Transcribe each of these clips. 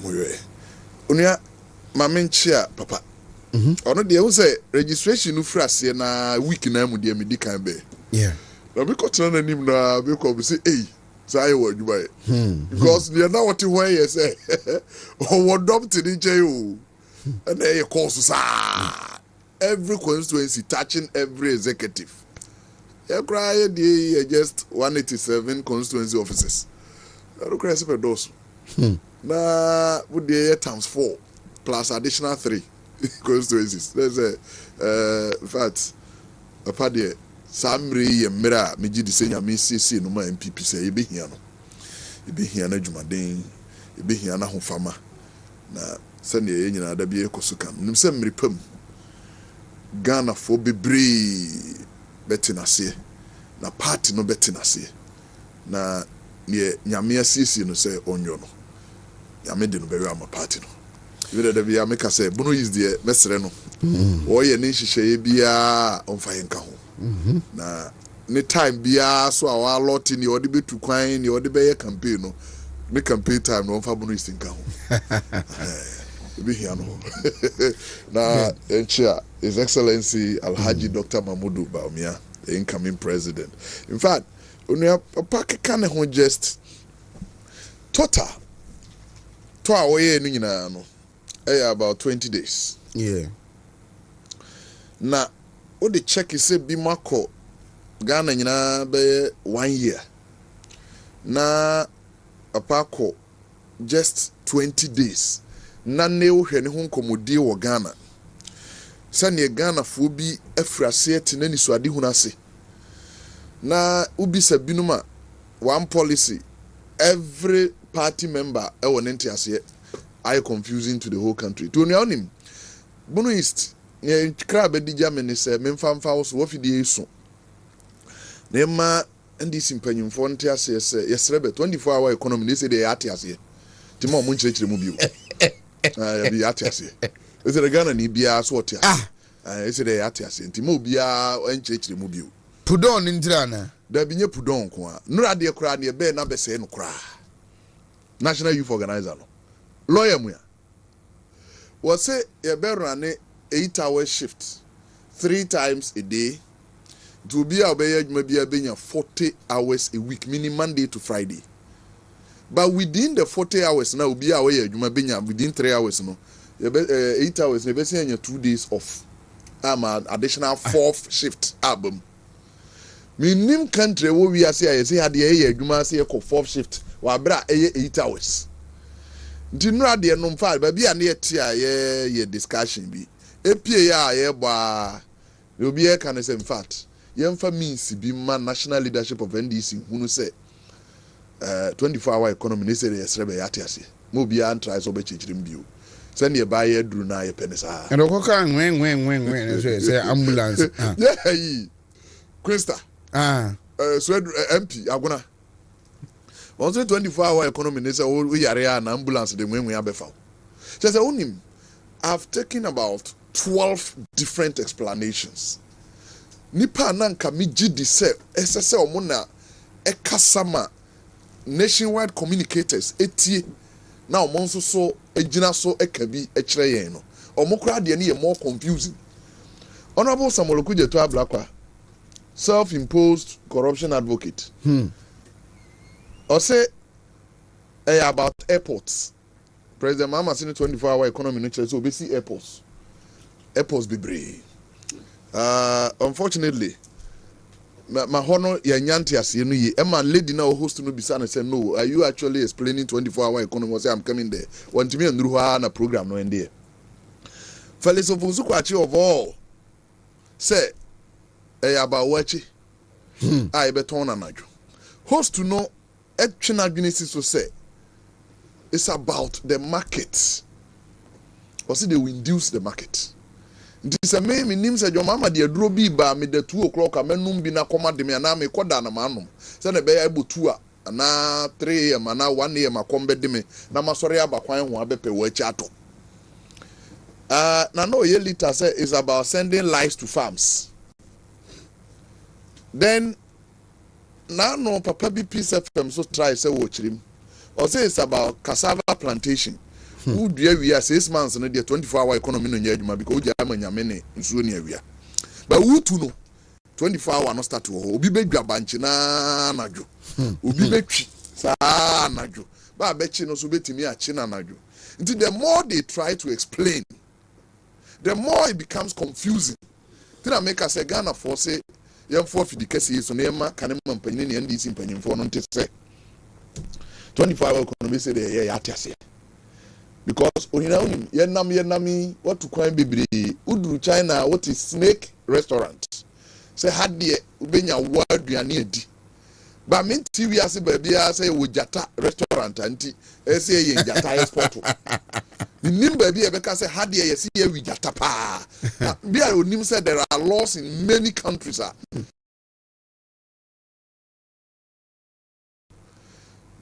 moye onia mamenchia papa ono de wo say registration no frase na week na mu de me kan be yeah na be ko tena nanim na be ko be say say wo adwuma because they now what when you say oh what dump to the jail and they course every constituency touching every executive you cry the just 187 constituency officers I cry for those na would the times 4 plus additional 3 constituencies there's in fact a party Samri ye mira meji di senya me CC no ma MPP say e behia na dwumaden e behia na hofama na se ne ye nyina da bi ekosuka nim se mripam Ghana fo bebre betinase na party no betinase na ne nyame CC no say onyo no nyame de no bewe ama party no ibe da bi ameka say bono is the mesre no wo ye ne hihye bia onfa yenka ho na ne time bia so our lot ni odi betu kwan ni odi be campaign no ne campaign time no fa bono isinka ho be here no na enchia His Excellency Alhaji Dr. Mahmudu Bawumia, the incoming president. In fact, onia papa kan ho just total to awoye no nyina no about 20 days. Yeah. Na o de check say bi mako Ghana nyina be 1 year. Na apako just 20 days. Na ne wo hwe ne ho nkomodie wo Ghana. Sane Ghana fo bi afrase tena ni so ade hunase. Na ubi sabinuma one policy every party member e won entiase I confusing to the whole country. To onim Bono East ye kra be di Germany say memfamfa wo so wofidi eso. Na ma ndi simpanyimfo entiase say yesrebe 24-hour economy they say they atiase. Ti mo nchirechire mu bio. Ya bi atiase. Ese the Ghana ni bia so otia. Ese the atiase. Nti mo bia nchirechire mu bio. Pudon intrana. Da binye pudon ko a. Nura de kra na be na be se no kra. National Youth Organizer no. Lawyer mu ya. Was say ye be run 8-hour shift 3 times a day. To be obey maybe be 40 hours a week, meaning Monday to Friday. But within the 40 hours now be away within 3 hours no. 8 hours you be saying 2 days off. Additional 4th shift album. Minim country wo we say had the adwuma say ko 4th shift wa bra 8 hours. Nti no ade no mfa ba bia na yetia ye discussion bi. Epie ya ye ba obi e kan say in fact ye mfa means bi man national leadership of NDC hunu say 24-hour economy ne say yesrebe yate ase. Mo bia try so be chichirim bio. Say ne ba ye duru na ye penisa. And okoka nwen say ambulance. Yeah yi. Krista. So MP aguna. Also 24-hour economy ne say we yare na ambulance de nwen abefa. Say onim I've taken about 12 different explanations. Nipa nanka mi gidi se esese omo na ekasama nationwide communicators etie na omo nso so ejina so ekabi ekire yen no. Omo kura de ne more confusing. Honorable Samuel Kujeto Ablakwa, self-imposed corruption advocate. Or say about airports. President Mahama seen 24-hour economy no so we see airports be brave. Unfortunately my honor ya nyanti ase no ye ema lady na host no bisa na say no, are you actually explaining 24-hour economy? Was say I'm coming there want me nduru ha na program no ende fellows of Uzukwachi of all say about wachi I beton anadwo host to know etwena adwenesi so say it's about the market. Or say they will induce the market. This a me nim say your mama de aduro bi ba me the 2 o'clock amenum bi na koma de me na me koda na manum. Say na be able 2 na 3 am na 1 am akombe de me na masori abakwan ho abepe wo achi ato. Na no ye liter say is about sending lives to farms. Then na no papa bi peace FM so try say wo chirim. Or say it's about cassava plantation. Who do we are 6 months and the 24-hour economy no nyadwuma because we are manyame nsuo ne awia. But who to know 24-hour no start to obi bedwa banche na anadwo. Obi betwi sa anadwo. Ba bechi no so betimi achi na anadwo. Until the more they try to explain, the more it becomes confusing. Then I make us say Ghana for say young for the case so nema kanema mpanyin ne NDC mpanyin for no say 24-hour economy say the yeah atiase. Because yenami what to crime bebre udru China what is snake restaurant say had the ubenya waduane adi ba me TV ase ba bia say wo jata restaurant anti say ye jata export nim ba bia be ka say had the yes ye wi jata pa bia onim say there are laws in many countries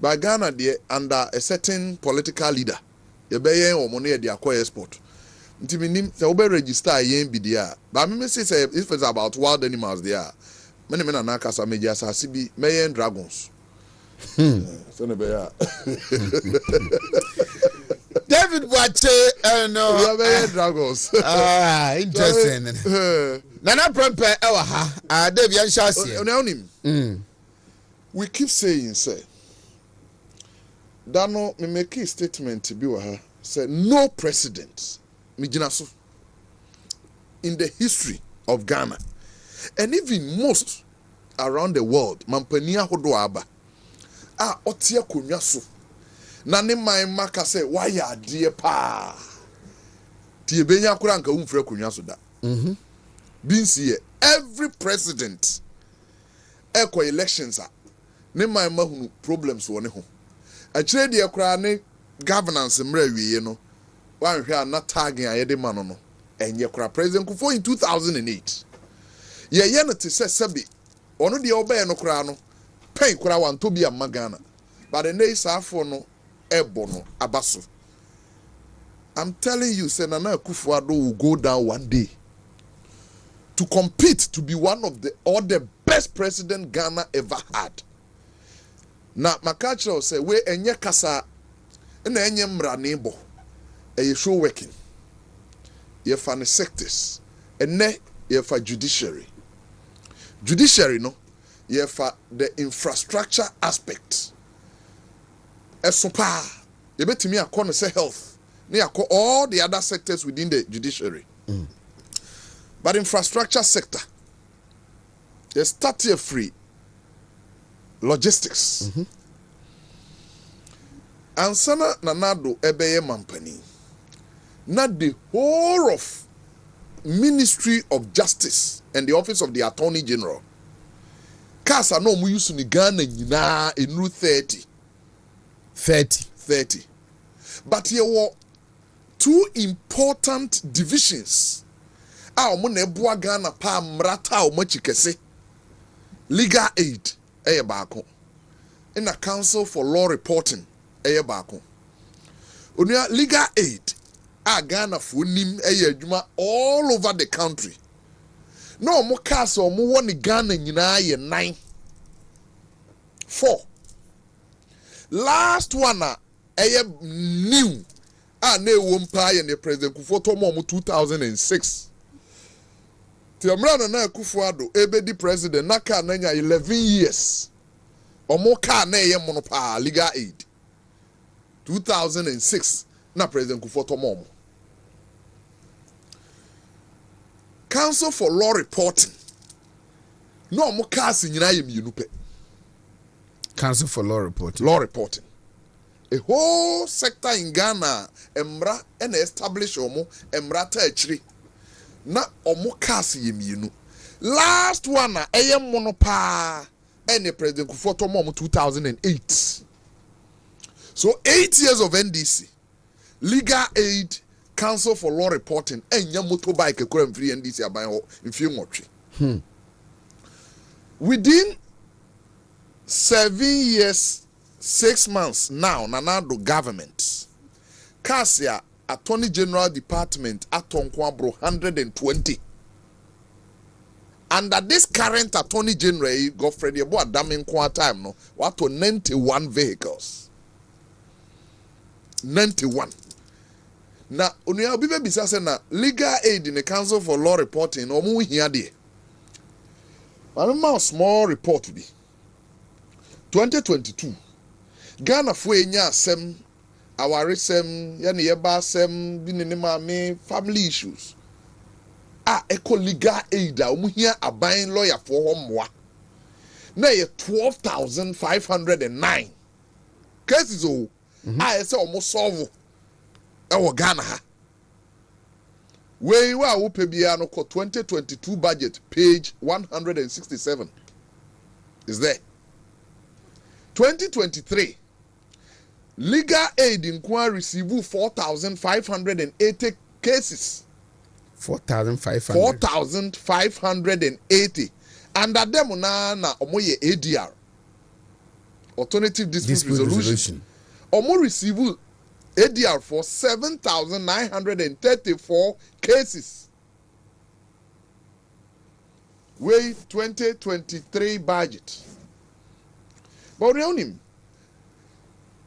by Ghana there under a certain political leader ye be yen o mo na ye de akwa export nti minim say we register yen bi there but me say if it's about wild animals there many men na kasa media asase bi meyen dragons so ne be ya David Boache no meyen dragons interesting nana prempe e wa ha David yan shase onim we keep saying say Dano me make a statement bi wa ha say no precedent me gina so in the history of Ghana and even most around the world mampania hodo aba otie konwa so na ne man maka say why ade pa tie benya kura nka umfre konwa so da binsi every president echo elections ne man mahunu problems wo ne ho akire de kura ne governance mra wiye no wan hwe na tagging ayede ma no enye kura president kufo in 2008 ye no te sebi ono de obey no kura no pen kura wan to bi amma Ghana but the nay safo no ebo no abaso. I'm telling you say Nana Akufo-Addo will go down one day to compete to be one of the best president Ghana ever had. Now Makacho say we enye kasa na enye mra nebo e show working ye fa ne sectors ene ye fa judiciary no ye fa the infrastructure aspect esopa ye betimi akọ no say health na yakọ all the other sectors within the judiciary but infrastructure sector they start here free logistics and sana nanado ebeye mampani na the whole of Ministry of Justice and the Office of the Attorney General kasa no mu use ni Ghana nyina enru 30 but here were two important divisions omo na eboa Ghana pa mrata omo chikese legal aid eye baako in a council for law reporting eye baako onua legal aid Ghana for nim eye adwuma all over the country no omo cast omo woni Ghana nyina ye 4 last one eye new na ewo mpa ye ne president Kufuor tomo 2006 Tiamrana na Akufo-Addo ebedi president naka nanya 11 years omo ka na eye mono pa legal aid 2006 na president Kufuor tomo Council for Law Reporting no mo cast nyina ye mienu pe Council for Law Reporting a whole sector in Ghana emra and establish omo emra ta achiri na omo cast ye mienu last one na eye mono pa ene president Kufuor tomo 2008 so 8 years of NDC legal aid Council for Law Reporting enya motorbike ekura mfiri NDC aban ho mfie nwotwe within 7 years 6 months now Nanado government Kasia Attorney General Department atonko abro 120 under this current Attorney General Godfrey Yebo Adame nko time no wato 91 vehicles 91 na onua obi be bisa say na legal aid in the Council for Law Reporting omo hia de ma small report bi 2022 Ghana fo enya asem awaresem ya ne yeba asem bi ne maame family issues eco legal aid omo hia aban lawyer for ho moa na ye 12,509 cases o say omo solve ewo Ghana ha wey wa wo pe bia no 2022 budget page 167 is there 2023 legal aid inquiry receive 4,580 cases 4,580 under them na omoye ADR alternative dispute resolution omo receive ADR for 7,934 cases. Way 2023 budget. But him.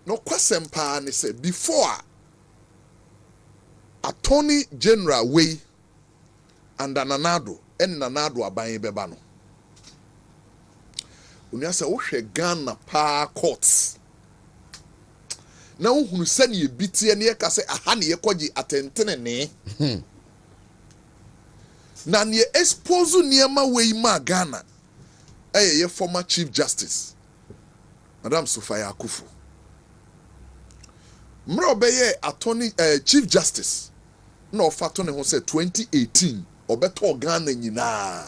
No question pa ni say before Attorney General way under Nanado and Nanado aban beba no. Unia say wo hwe Ghana pa courts. Na uhunu sani ebitie ne ka se aha ne yekogi atentene ne na ne expose niema wey ma Ghana ye former Chief Justice Madam Sofia Akufo mro beye attorney Chief Justice na ofato ne ho se 2018 obeto Ghana nyina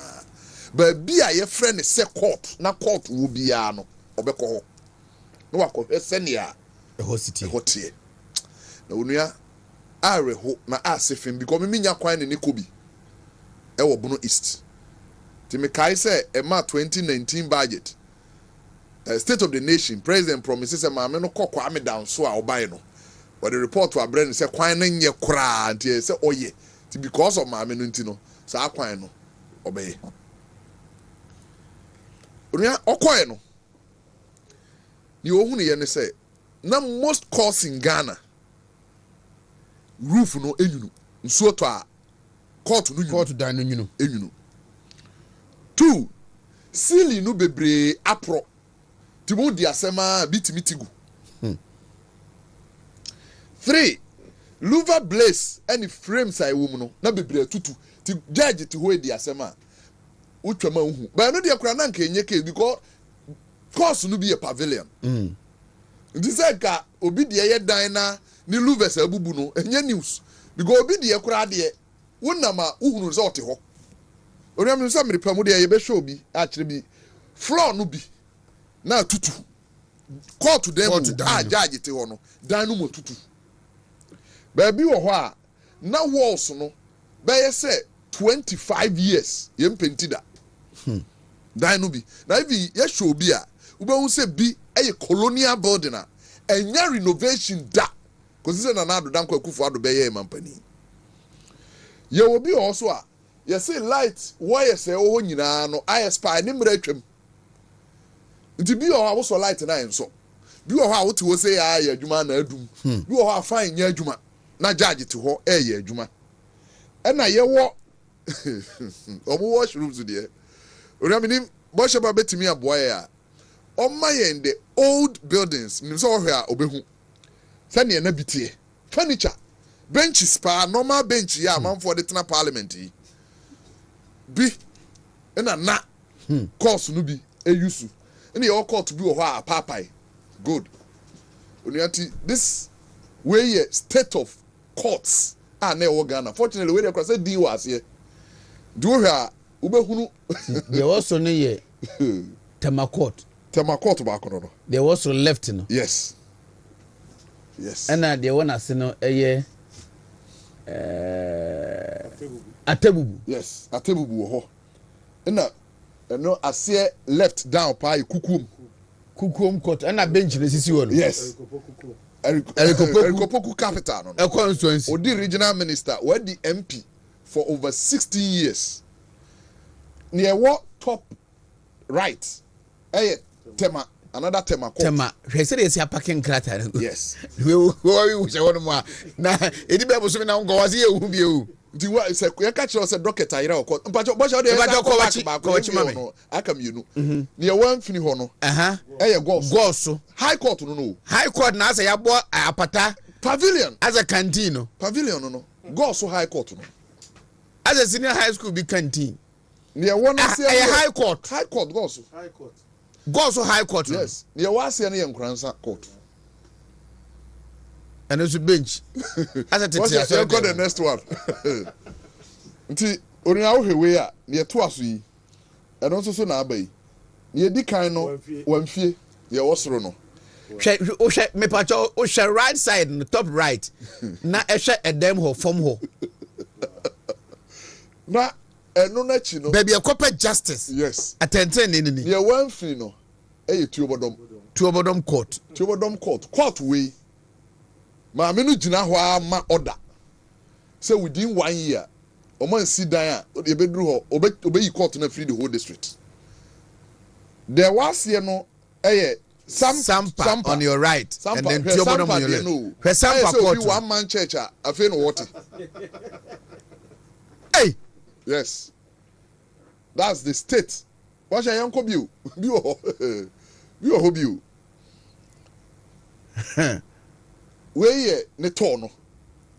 ba bia ye frɛ ne se court na court wo bia no obekɔ ho no wakɔ sani a hotie na onua areho na asefim because me nya kwan ne kobi e wo Bono East ti me kai say e ma 2019 budget State of the Nation President promises say maame no kokwa me down so a obai no but the report to abrand say kwan na nye kura nti say oye ti because of maame no nti no sa kwan no obey onua okoye no ni ohunu ye ne say na most courts in Ghana roof no enyunu nsuo to a court dan no nyunu enyunu 2 ceiling no bebre apro timo di asema bitimitigu 3 louver blaze any frames ai wom no na bebre tutu ti judge ti ho di asema utwama hu ba no de akura na nka enye case because course no be a pavilion This is ka obi de ye dan na ni louvers abubu no enye news because obi de kura de wonama uhunu se ote ho oniam se mrepa mu de ye be hwe obi a kire bi floor no bi na tutu court dem a judge te ho no dan no mo tutu ba bi wo ho a na walls no be ye se 25 years ye mpenti da dan no bi na bi ye hwe obi a ube se bi a colonial building enya renovation da cause say na ado dan kwakufu ado be ye mampani ye obi also a ye say light wire say o nyina no spy ni mra twam nti bi o a so light na enso bi o a wote wo say ya adwuma na adum bi o a fine nya adwuma na judge te ho ye adwuma e na ye wo omo washrooms de oriamini bo sheba betimi aboa ya on my end the old buildings nim so hwe a obehu sane na bitie furniture benches pa normal bench ya man for the tena parliament yi bi na course no bi eyusu ene your court bi wo ho a papai good oniati this way state of courts na e wo Ghana fortunately we dey cross say din was here do hwe a obehunu there was no ye Temakot back no. There was left no. Yes. And the one as no Atebubu. Yes, Atebubu ho. And no ase left down pa kukum court and a bench resisi one. Yes. Erikopoku capital no. A constituency. Odi regional minister where the MP for over 16 years. Near what top right? another tema court. Tema hwe se dey sia parking krata. Yes. We say one more. Na edi be boso me na ngo wase ehu bi ehu. Nti wa se ya catch us docket ayira okọ. Mpacho bo sha dey ko mame. Aka mienu. Ne ya wan fini ho no. Eye goals. High court no. High court na say ya bo apata pavilion as a canteen no. Pavilion no. Goals high court no. As a senior high school be canteen. Ne one say high court. High court goals. High court. Goals high court. Yes. Ne wa say na ye nkransa court. And it's a bench. As a teacher, so go the next one. Nti oni awo hwewe a ne to aso yi. Eno nso so na abai. Ne di kan no wamfie ye wosoro no. Hwe me pacho o hwe right side no top right. Na ehwe edem ho form ho. Na eno na chi no. Baby akopa justice. Yes. Atenten ni ni. Ne wamfie no. Eye tuobodom court. Tuobodom court. Court we. Ma me no gina ho ama order. Say within 1 year, o man si dan a e bedru ho obeyi court na free the whole district. There was here no Sampa on your right Sampa, and then Tuobodom on your left. Where Sampa court. So one man church afi no water. Hey. Yes. That's the state. What shall yanko biu? Biu. Weye ne to no.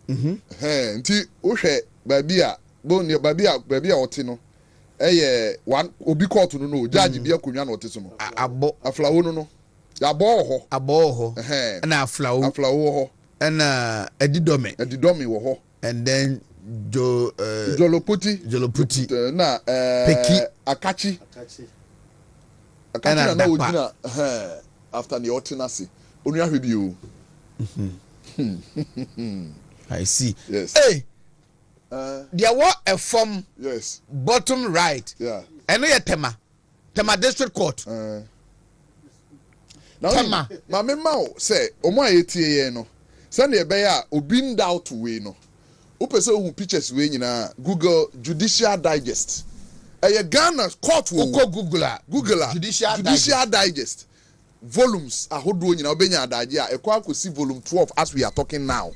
Nti wo hwe babia oti no. One obi court no judge bi akonwa na oti so no. Abo aflawo no. Abo ho. Na aflawo ho. Na edidome wo ho. And then Joloputi na Peki Akachi na ojina after the ordinance onu ahwe bi o. I see. Yes. Hey. There was a form. Yes. Bottom right. Yeah. And no Tema district court. Now Tema. Ma me ma say omo ayetie ye no. Say na ebe ya obi ndoubt we no. Upese who pictures we nyina Google Judicial Digest. Ghana court wo Google Judicial Digest. Volumes ahodo nyina obenya adaje a ekwa akosi volume 12 as we are talking now.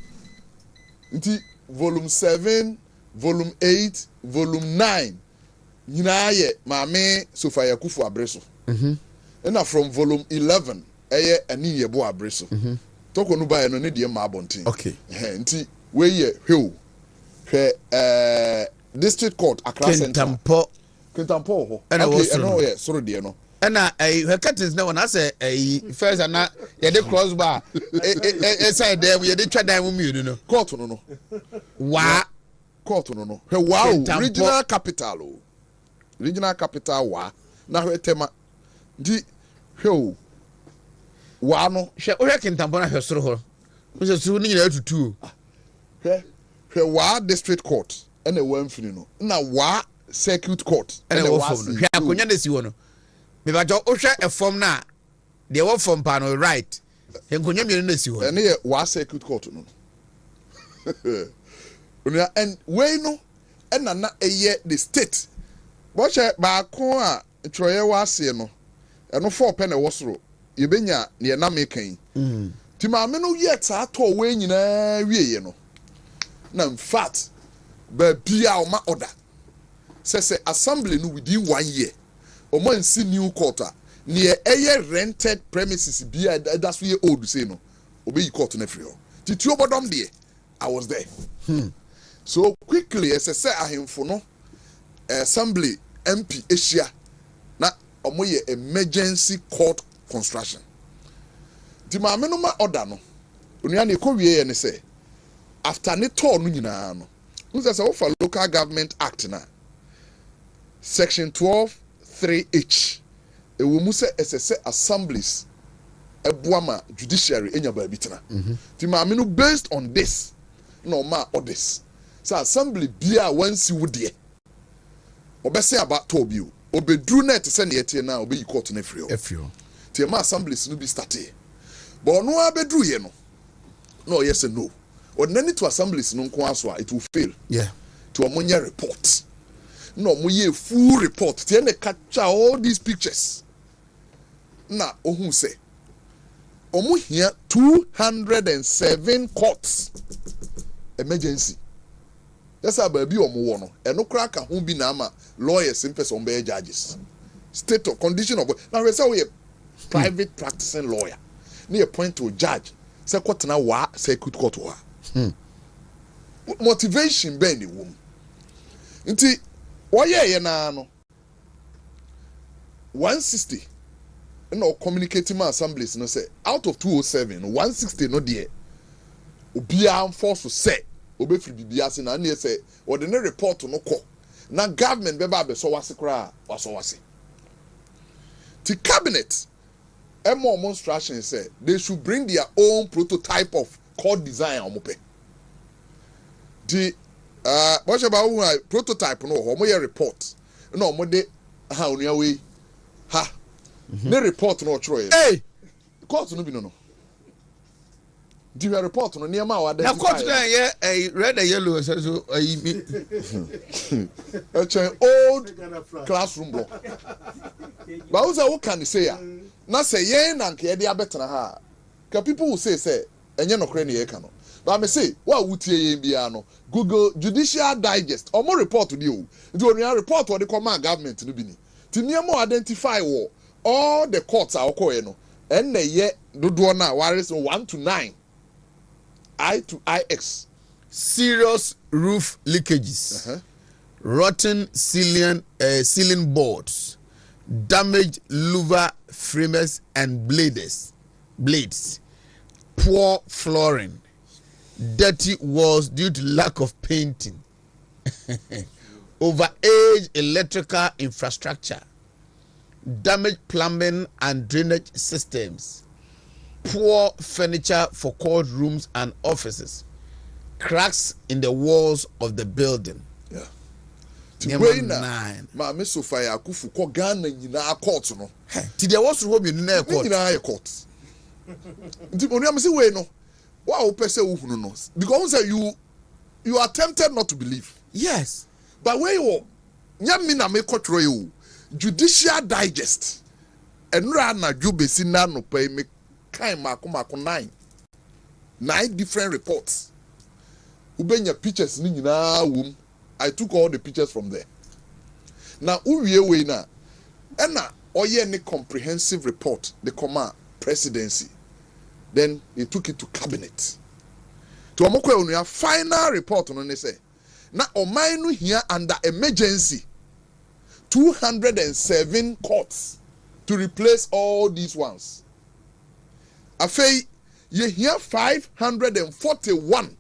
Nti volume 7, volume 8, volume 9 nyina ye maame Sofia Kufu Abreso. And from volume 11 ani ye bo Abreso. Toko no ba no ne de ma abonten. Okay. Nti we ye hwe district court Accra Center. Kintampo ho. Okay, no yeah, sorry de no. Ena her curtains na when I say first na ye dey cross bar side there ye dey twa dan mu mienu no. Court no. Wa court no. Wow, regional capital o. Regional capital wa na hwe tema. Di hwe wa no hwe Kintampo na hwe soro ho. Mo se suru ni nyina atutu o. Hwe wa district court ena wa mfini no. Na wa circuit court ena wa fom no. Hwe akonya na si wo no. Me ba jo ohwe e form na de wo form pa no right enkonya mienu na si ho ene ye wa circuit court no onia and we no ena na eye the state bo che ba ko a troye wa ase no eno 4 pen e wosoro ye benya ne na mekan ti ma me no ye ta to we nyina wieye no na in fact ba bia o ma order say assembly no within 1 year o man see new quarter near a rented premises be that's we old say no obey court na free ho titio bodom de I was there so quickly as I say ahemfo no assembly MP Asia na omoye emergency court construction di ma me no ma order no onua na ekowie ye ne say after ne tour no nyina no who say for local government act na section 12(3)(h) ewo mu se SSA assemblies ebuama judiciary enya ba bitena ti ma me no based on this no ma orders so assembly bia wansi wode obese aba to bi o obedru net se ne yete na obeyi court na free ti ma assemblies no bi start but no abedru ye no no yes and no ordinary to assemblies no nko aso it will fail to omonya report no mo ye full report tie ne capture all these pictures na ohun say omu here 207 courts emergency. That's how baby omu wono. Eno kra ka ho bi na ama lawyers in person be judges. State of condition of now we say we private practicing lawyer. Ni appoint to judge. Say court na wa say court wa. Motivation be ni wom. Nti woye na no 160 no communicating my assemblies no say out of 207 160 no there obia force to say obefiri bibia se na na say ordinary report no ko na government be ba be so wase kra waso wase the cabinet emo instruction say they should bring their own prototype of court design omope the what about prototype no ho mo ye report no mo de ha onua we ha ne report no chro ye hey court no bi no the report no near ma wa na court then yeah red and yellow so old classroom block but who say what can say ya na say yen na nke dey abetena ha ka people will say enye no kre na ye ka no but me say wa wutie yen bia no Google Judicial Digest or more report to you the only report or the command government no bi ni ti near more identify wo all the courts are okoye no and na ye dodo na waris 1 to 9 I to IX. Serious roof leakages, rotten ceiling boards, damaged louver framers and blades, poor flooring, dirty walls due to lack of painting, overaged electrical infrastructure, damaged plumbing and drainage systems, poor furniture for courtrooms and offices, cracks in the walls of the building. Yeah. Number 9. Ma me so fire akufu ko Ghana nyina court no. Ti there was hope in na court. Nyina court. Nti oni am say we no. Wa wo pese wo hunu no. Because say you are tempted not to believe. Yes. But where you nyam me na me kotro you. Judicial Digest. Enra na djubesi na no pay me kind mako 9 different reports. Ubenya pictures ni nyina wom. I took all the pictures from there. Now uwie we na ena oye ni comprehensive report the command presidency. Then they took it to cabinet. To omokwe onua final report no ne say na oman no here under emergency 207 courts to replace all these ones. Afei, ye here 541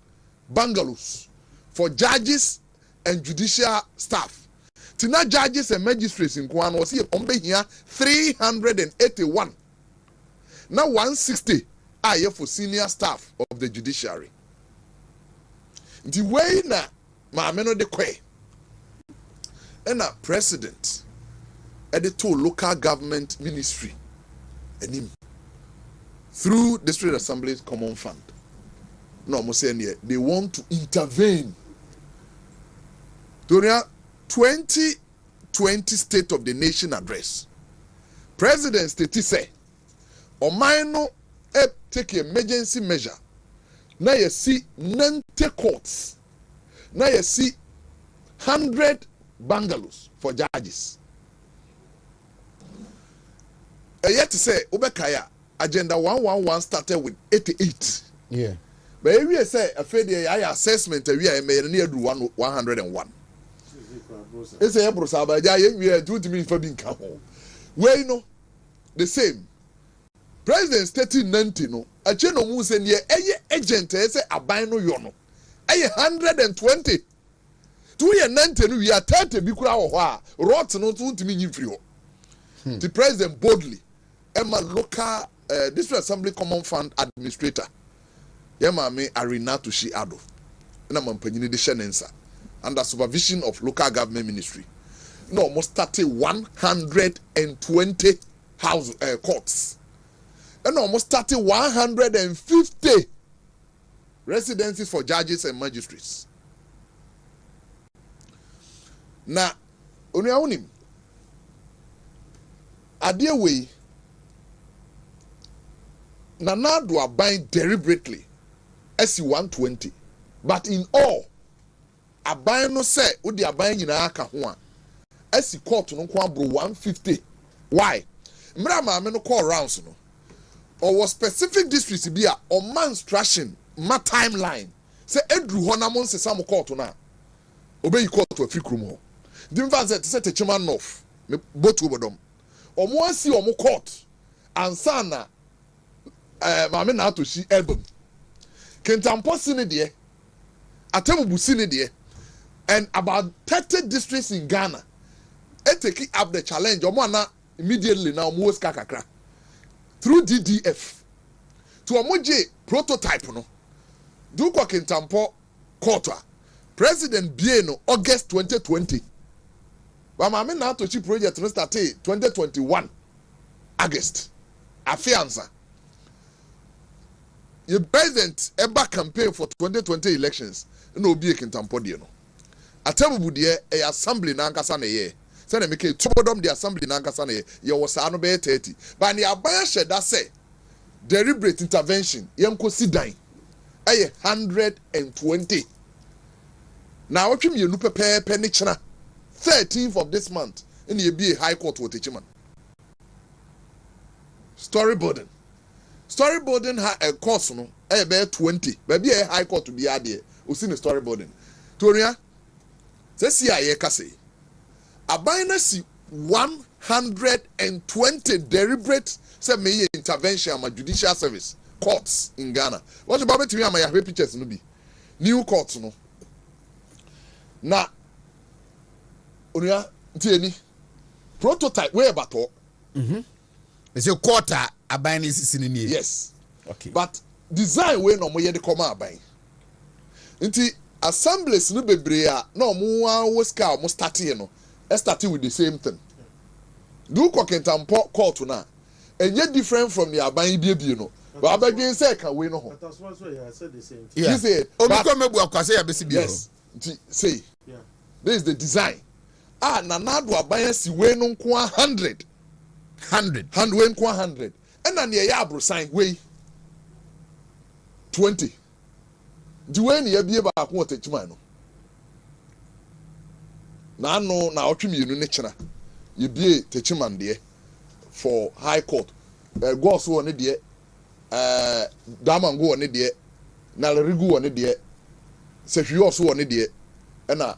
bungalows for judges and judicial staff. Tina judges and magistrates in Kwan was here on here 381. Now 160 are here for senior staff of the judiciary. The way na maameno de kwe and a president editor local government ministry and him through district assembly's common fund. No, I'm saying here they want to intervene. During 2020 State of the Nation address, President Steti say, "Omaino take emergency measure. Now you see 90 courts. Now you see 100 bungalows for judges." Yet to say, Ubekaya agenda 111 started with 88. Yeah. But if you say a failure, I assessment we are made near 101. It's a Brusa, but we are doing to me for being come home. Well, you know, the same. President stating 90 no. A channel moves in here, a agent, say a bino yono. A 120. 290, we are 30 bikura or rotten not to me in free. The president boldly, Emma local district assembly common fund administrator. Yema me arena to she ado. Na mampanyini de shenensa under supervision of local government ministry. No, almost 120 house courts. And almost 150 residences for judges and magistrates. Na oni awunim adeɛ wei Nanado are buying deliberately SC 120, but in all, a buy no say would the buying in a SC court no bro 150. Why? Mrama no call rounds no. Or was specific districts be or man's trashing my timeline. Say Edru Honamon se some court na. Obey you court to a free room. Dim van set a chairman off. Both over them. Or more see or more court. And sana Mame na to see album. Kentampo Sinidie, Atemubu Sinidie, and about 30 districts in Ghana. Take up the challenge. Omwana immediately now most kakakra through DDF to a moje prototype no. Do kwa Kentampo quarter. President Bieno August 2020. But Mame na to see project started 2021 August. Afianza. Your president ever campaign for 2020 elections no be a Kentampo deɛ no atemubu deɛ a assembly na ankasa na ye say na make tubodom the assembly na ankasa na ye was saa no be 30 but ne aban hyɛ da say deliberate intervention yenko si dan 120 na wotwe mienu pepepe ne kyena 13th of this month in ye be a high court wo techiman storyboarding ha a course no be 20 baby a high court to be ade o see the storyboarding toria say see aye ka say aban na si 120 deliberate say me intervention am judicial service courts in Ghana what about me am ya pictures no be new courts no na oria ntieni prototype we abato it's a quarter aban is in the yes okay but design we no mo ye de come aban nti assemblies no bebre a no mo wo ska mo start here no starting with the same thing do ko Kentampo court na enye different from the aban bie no but abadwen say ka we no ho that's why I said the same thing you say obi ko mebu akwase ya besi bie yes nti say yeah this is the design na nado aban si we no nko 100 we nko 100 and na ye abro sign we 20 the way na bie ba ko otechima no na no na otwemienu ne kyena ye bie techima de for high court go so one de damango one de na lerigu one de sehwi so one de na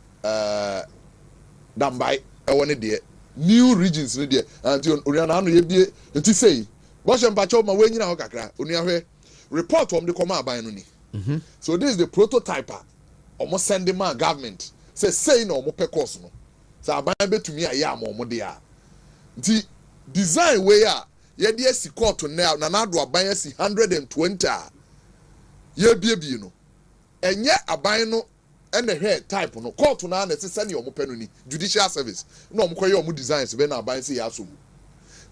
dambai one de new regions ne de anti oriana no ye bie enti sei bo hye mpacho ma we nyina ho kakra onua hwe report on the come aban no ni so this is the prototype almost send my government say no mo pe course no so aban betumi aye am de a nti design way a ye de asi court na na do aban asi 120 a ye bie no enye aban no ene hwe type no court na na se send your pe no ni judicial service no mo koye your designs be na aban se ya so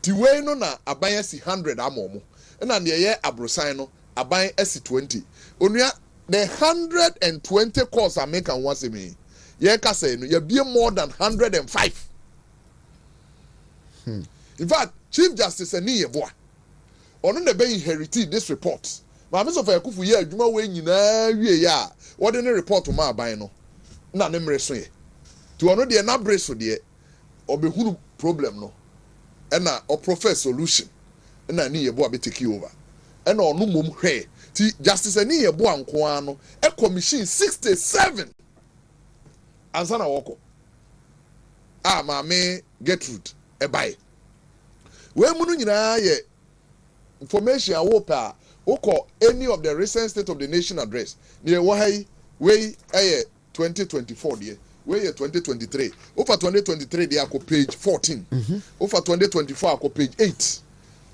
ti we no na aban asi 100 am na ne ye abrosan no aban asi 20 onua the 120 course American wants me ye ka say no ye be more than 105 in fact Chief Justice ani yeboa ono na be inherit this report ma me so fa yakufu ye adwuma we nyina wie ya what the report ma aban no na ne mre so ye ti ono de na bre so de obehuru problem no na o profess solution na ni yeboa be take over na ono mom hwe ti Justice ani yeboa nko ano e commission 67 ansa na woko ma me Gertrude e bai we munu nyina ye information awopa woko any of the recent state of the nation address near wahai we 2024 there we 2023 over 2023 they are page 14 over 2024 are page 8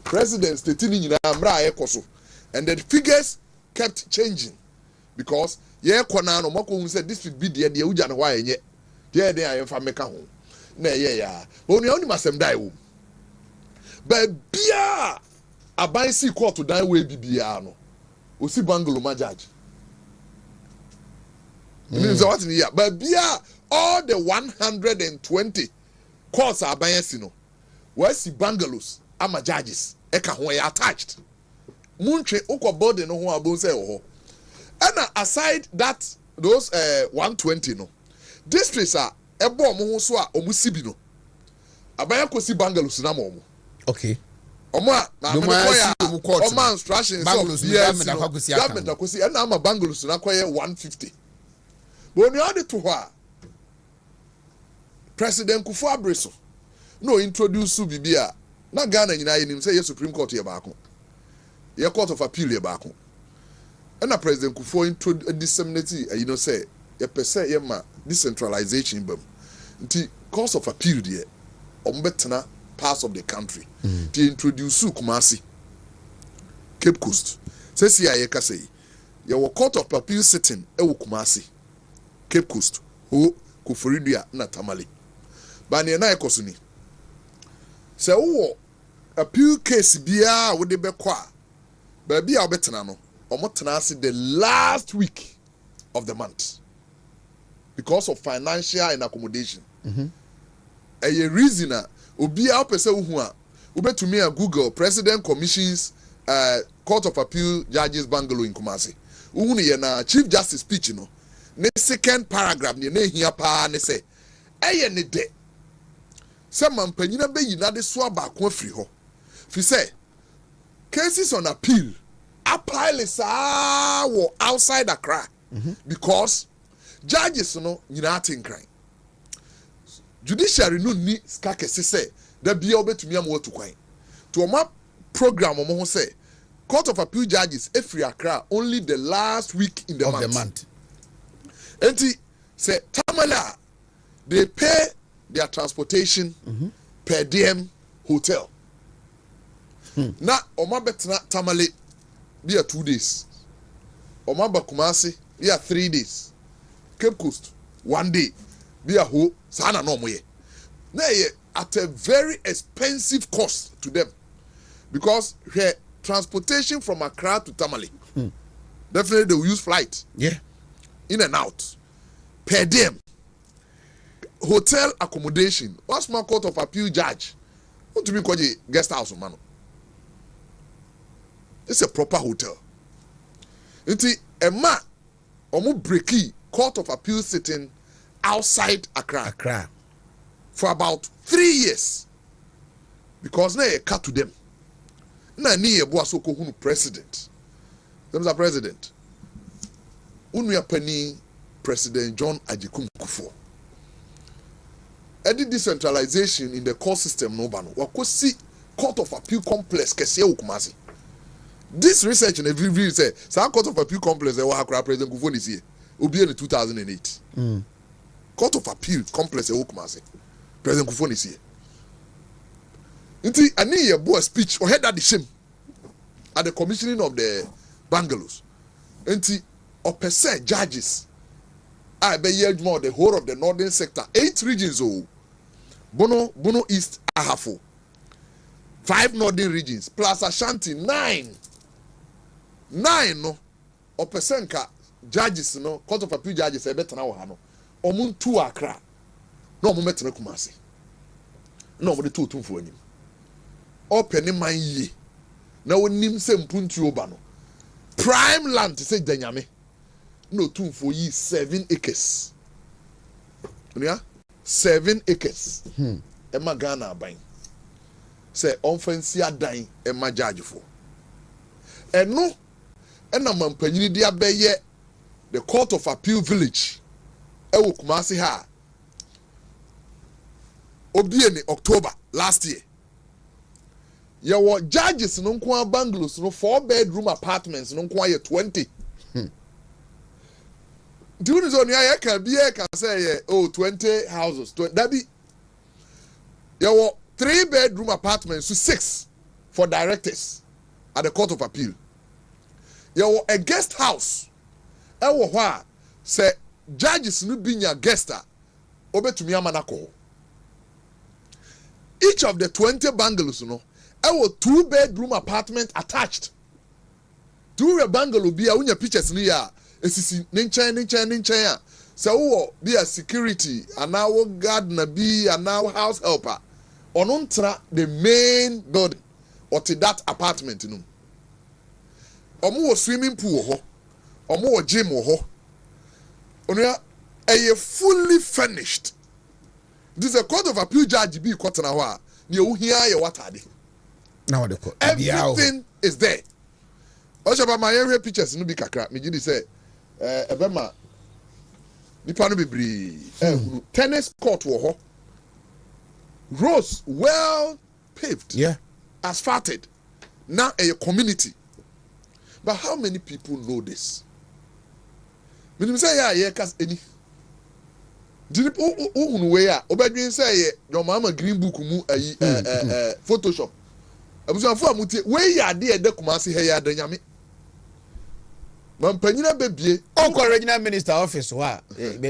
president state ni nyina mra ekoso and the figures kept changing because ye kwana no mako hu say district bi de uja no wa enye de ayemfa meka ho na ye ya oni oni masem dai wo ba bia aban si court dan we bibia no osi bangalo ma judge means what in here ba bia all the 120 courts aban si no we si bangalos ama judges e ka ho ya attached Munche uko body no ho abon say ho. And aside that those 120 no districts are ebo mo ho so a omu sibi no. Abaya kosi bungalows na mo. Okay. Oma na me koya oma instructions bungalows yes government akosi and ama bungalows na koya 150. But when you add to her President Kufu Abreso no introduce bibia na Ghana nyina yenim say ye Supreme Court ye baako ye Court of Appeal ye baako and President Kufu introduce disseminate you know say ye pese ye ma decentralization bam nti Court of Appeal there ombetena parts of the country to introduce Kumasi Cape Coast say si ye ka say ye Court of Appeal sitting e wo Kumasi Cape Coast ho Kufuridua na Tamale bani na ekosuni se wo appeal case bia wo de bekwa ba bia obetena no omotena ase the last week of the month because of financial and accommodation a reason obia opese hu a obetumi a Google President Commission's Court of Appeal Judges Bungalow in Kumasi hu ne na Chief Justice speech no ne second paragraph ne na hia pa ne say eye ne de se mampanyina be yina de so abaako afiri ho fi say cases on appeal apply lisa wo outside Accra because judges no nyina atenkran judiciary no ni skakese say da bia obetumi am wotu kwan to oma program omo ho say Court of Appeal judges efiri Accra only the last week in the month. Enti say Tamala they pay their transportation per diem hotel. Na oma betna Tamale be 2 days. Oma ba Kumasi be 3 days. Cape Coast 1 day be a ho sana no moye. Na ye at a very expensive cost to them because here transportation from Accra to Tamale definitely they will use flight. Yeah. In and out per diem. Hotel accommodation. What's my Court of Appeal judge? What do you call the guest house, man? It's a proper hotel. It's a man, omu breaki Court of Appeal sitting outside Accra for about 3 years because na cut to them. Na ni ebo asoko hunu president. Them are president. Unu ya pani President John Ajikum Kufuor. Any decentralization in the court system no bano. Wakosi Court of Appeal complex kese Kumasi. This research in every review say some Court of Appeal complex they wa President Kufuor this year. Obi in 2008. Court of Appeal complex Kumasi. President Kufuor this year. Inti ani ye bo speech or head at the shame at the commissioning of the bungalows. Inti opese judges I be year more the whole of the northern sector 8 regions Bono East Ahafo 5 northern regions plus Ashanti 9 no opesenka judges no Court of Appeal judges e betena wo ha no omun tu Accra no omun metena Kumasi no omun de to tumfo anim open man yi na wonim se mpuntu oba no prime land say danyame no tumfo yi 7 acres. Unia 7 acres. Ema Ghana aban. Say onfansi adan ema judge for. Eno ena mampanyini dia beye the Court of Appeal village. Ewo Kumasi ha. Obi in October last year. Yawo judges no nko bungalows no 4-bedroom apartments no nko 20. Do you know I can say 20 houses. That be there were 3-bedroom apartments to 6 for directors at the Court of Appeal. There were a guest house. Say judges no be your guest obetumi amanako. Each of the 20 bungalows no there were 2-bedroom apartment attached. 2 bungalow be a unya pictures ni ya esisi ninchen so wo be a security and now gardener be and now house helper onuntra the main building or to that apartment no omo swimming pool ho omo gym ho onua a fully furnished. This is a court of appeal judge be court na ho a ne ewu hia ye watade now the court everything is there. Oshaba my area pictures no be kakra me gidi say ebema nipa no bebre tennis court wo ho, roads well paved, asphalted, now a community. But how many people know this? Minim say yeah cause any did who way obedwin say your mama green book mu photoshop abusuafo amutie we ya de Kumasi he ya danyame mampanyina bebie o regional minister office wa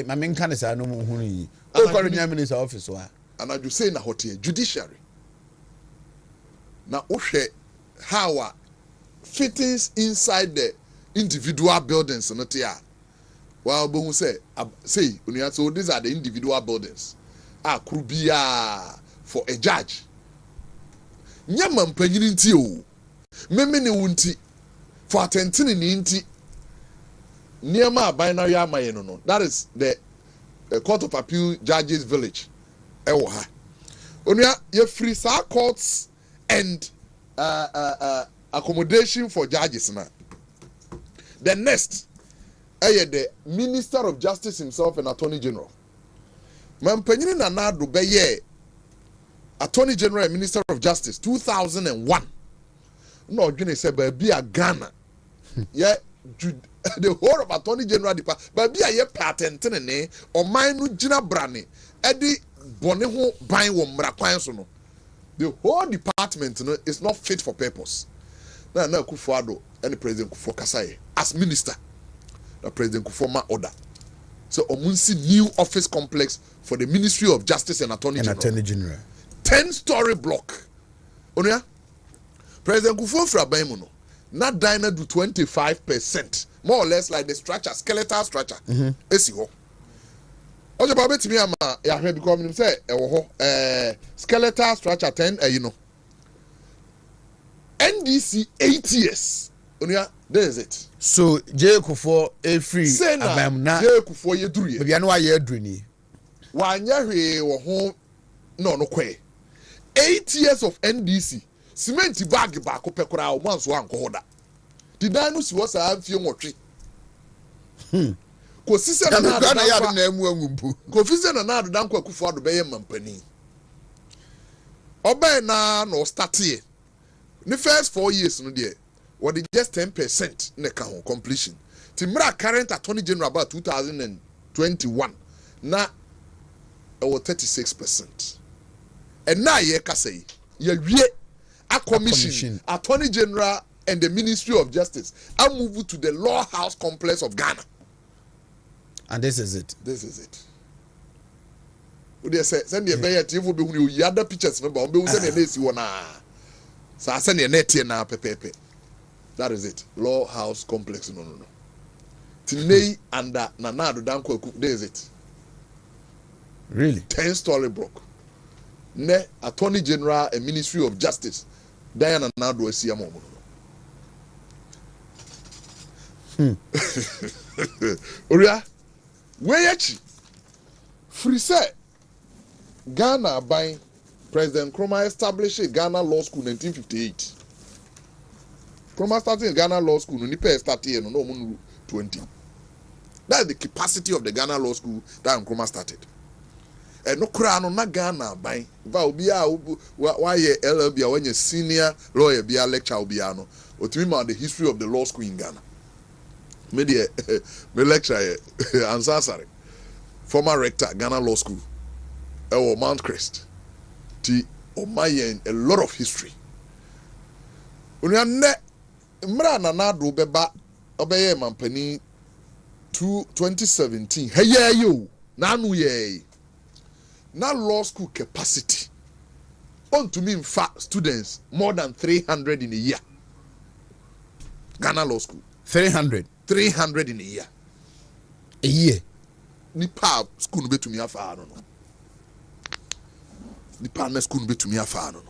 ma menka ne sa no mu hunu yi o regional minister office wa anaju say na hotie judiciary na ohwe how fittings inside the individual buildings no tia well bohu say so these are the individual buildings kurubia for a judge nyama mpanyini nti o meme ne wunti for atentini ni nti niema binary amaye no that is the court of appeal judges village ewo ha onua ye free sa courts and accommodation for judges na. The next the Minister of Justice himself and Attorney General. Mampanyini nana do beye Attorney General and Minister of Justice 2001. No odwene say baby a Ghana. Yeah, the whole of Attorney General department baby a ye patent ne oman no gina brane e di bone ho ban wo mra kwan so no. The whole department is not fit for purpose. Now Kufuado and the President Kufuor Kasaye as minister, the President Kufuor ma order. So omunsi new office complex for the Ministry of Justice and Attorney General. 10-story block. Onya President Kufuor Frabaimu no not dine do 25%, more or less like the structure, skeletal structure. Esi ho. Ojo ba betimi ama ya hwe because him say ewo ho skeletal structure 10 NDC 8 years. Onya there is it. So J Kufuor free abam na J Kufuor ye duru ye. Bia no aye aduru ni. Wa anya hwe wo ho no kwe. 8 years of NDC. Cement bag baako pekora o manso anko hoda. Di dan no si wo sa amfie nwotwe. Ko sise na na ya do na emu angumpu. Ko fise na na do dan kwa Kufuor do beye mampani. Oba na no start here. The first 4 years no there. What is just 10% ne ka ho completion. Timra current Attorney General about 2021 na or 36%. And now ye ka say ye wie a commission Attorney General and the Ministry of Justice I move to the Law House complex of Ghana. And this is it. This is it. They say send the bear TV be hu you other pictures no ba be hu say na esi wona. So send the net here na pepepe. That is it. Law House complex no. Tinei under Nanado Danko there is it. Really? 10-story block. Ne Attorney General and Ministry of Justice. Diana Nado Esiamo. Oria, weyechi. Free say Ghana by President Nkrumah established Ghana Law School in 1958. Nkrumah started Ghana Law School, Nipe started no 20. That's the capacity of the Ghana Law School that Nkrumah started. And no crown on Ghana by Vaubia, why LLB when you senior lawyer be a lecture Obiano, or to me the history of the law school in Ghana. Me lecture Ansasari, former rector Ghana Law School, or Mount Crest. T Omayen a lot of history. Unyane Mrana Nado Beba Obeye Mampani 2017. Hey yeah you Nanu ye now law school capacity. On to me in fact students more than 300 in a year. Ghana Law School. 300 in a year. A year. Nipa school be to me afa no. Nipa school be to me afa no.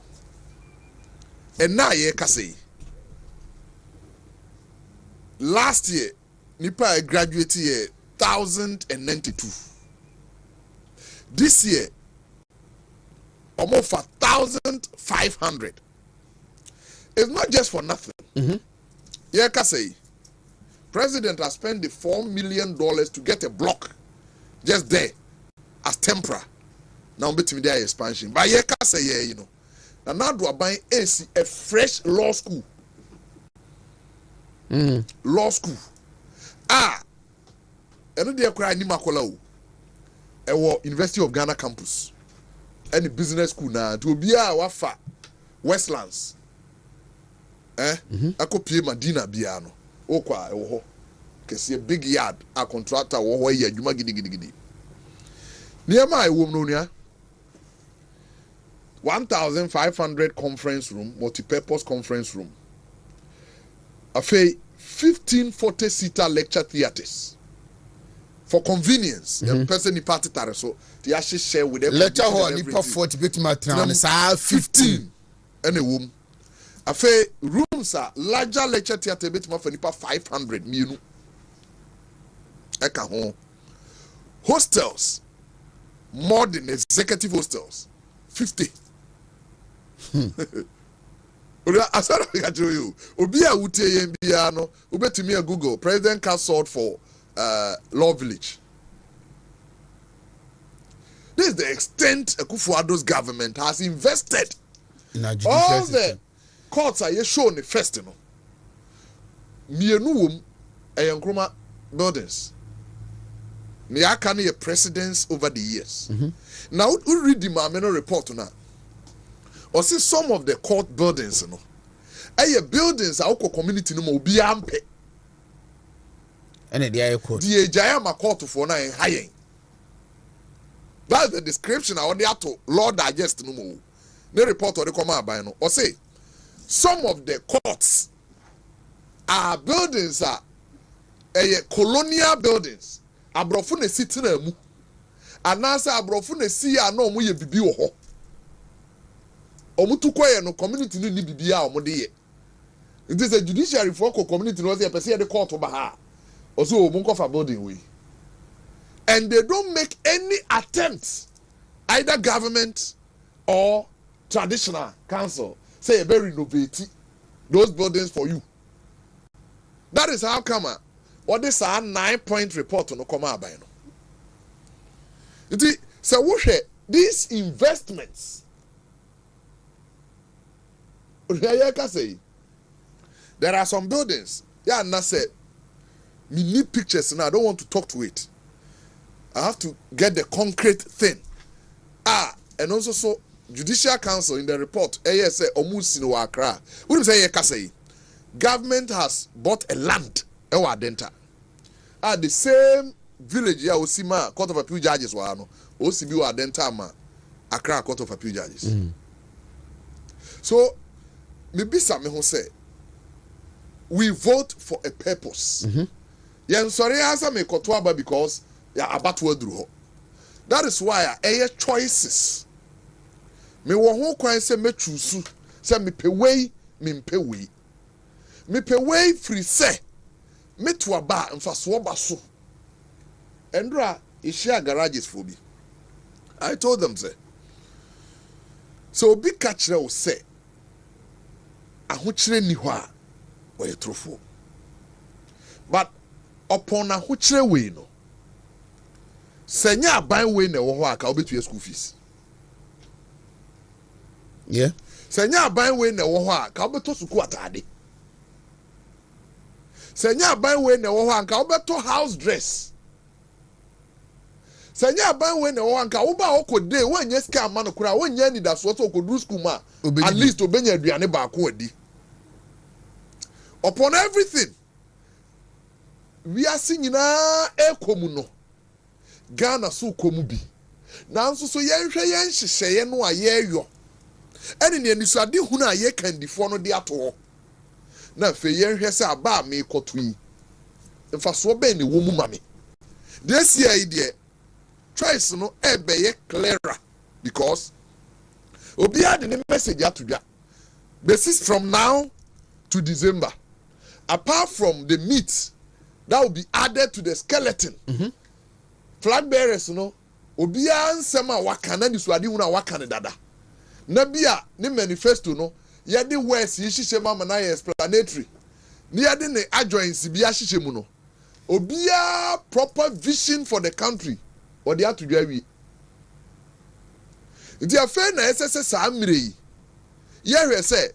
And now ye ka say last year nipa graduate year 1,092. This year almost 1,500. It's not just for nothing. Yeah, can say president has spent the $4 million to get a block just there as temporary. Now bet me there expansion. But yeah, can say yeah, you know. And now do I buy a fresh law school? Law school. And they cry ni makola o. University of Ghana campus. Any business school na to be a wafa Westlands. Akopie Madina biano. Okwa ewo ho. Kese big yard a contractor wo ho ye adwuma gidi. Niema ewo no nia. 1,500 conference room, multi-purpose conference room. Afe 1540 seater lecture theaters. For convenience, the person in party tare so they actually share with them. Lecture hall nipa 40 bit matron sa 15 any room. Afe rooms are larger lecture theater bit ma for nipa 500 mienu. Eka ho. Hostels, more than executive hostels, 50. Asara I tell you, obi a wute yen bia no, ubetimi a Google president cancelled for Law Village. This is the extent Akufo-Addo's government has invested in our all system. the courts are shown the first, you know. Mienu Nkrumah buildings. Niakani a precedence over the years. Now we read the Mahama report now. Or see some of the court buildings, you know. Buildings are community no more be ampe. And the court. The Jayama court for na high. That's the description I want to Lord digest no more. The report or the command by no. Or say some of the courts are buildings are colonial buildings. Abrofo na siti na mu. Anasa abrofo na si ya na omo ye bibi wo ho. Omutukwaye no community no ni bibia omode ye. It is a judiciary for community no say person the court ba ha. Also omunko fa building we. And they don't make any attempt, either government or traditional council say very renovate those buildings for you. That is how come what this 9-point report no come out by no. So what these investments there are some buildings. Yeah, and I said, me need pictures and I don't want to talk to it. I have to get the concrete thing. And also so Judicial Council in the report, say Omusino Accra. We say government has bought a land. The same village here, Osima Court of Appeal judges were no. OCB wa Denta ma Accra Court of Appeal judges. So maybe some who say we vote for a purpose. Yeah, sorry, answer me kotwaba because about word. That is why choices. Me wo ho kwan say me choose say me pay way, me pay way. Me pay way free say me to aba mfa so ba so. Endra share garages for me. I told them say. So big catch there will say ahokyere ni ho a oye trofo. But upon ahokyere we no senya aban we na wo ho aka obetu school fees. Yeah. Senya aban we na wo ho aka obeto suku atade. Senya aban we na wo ho aka obeto house dress. Senya aban we na wo aka wo ba okode wanya sika ama no kura wanya ni da so to okodu school ma at least obenya aduane ba ko adi. Upon everything we are seeing na ekomu no Ghana so komu bi nanso so yenhwe yenhyehyeye no ayeyo ene ne anisade hu na aye kandifo no de ato na fe yenhwe se aba me koto yi mfa so be ne wo mu mame this year de choice no ebeye clearer because obi had the message atudwa basis from now to December apart from the meat that will be added to the skeleton. Flag bearers, no, obiya nsema wakana ni suadi una wakane dada. Nabia ni manifesto no, yadi words yishishe mama na explanatory. Ni yadi ne adjoins biya shishe muno. Obiya proper vision for the country. Odi atu dwawi. Nti afa na SSS sa amire yi. Yehwe say,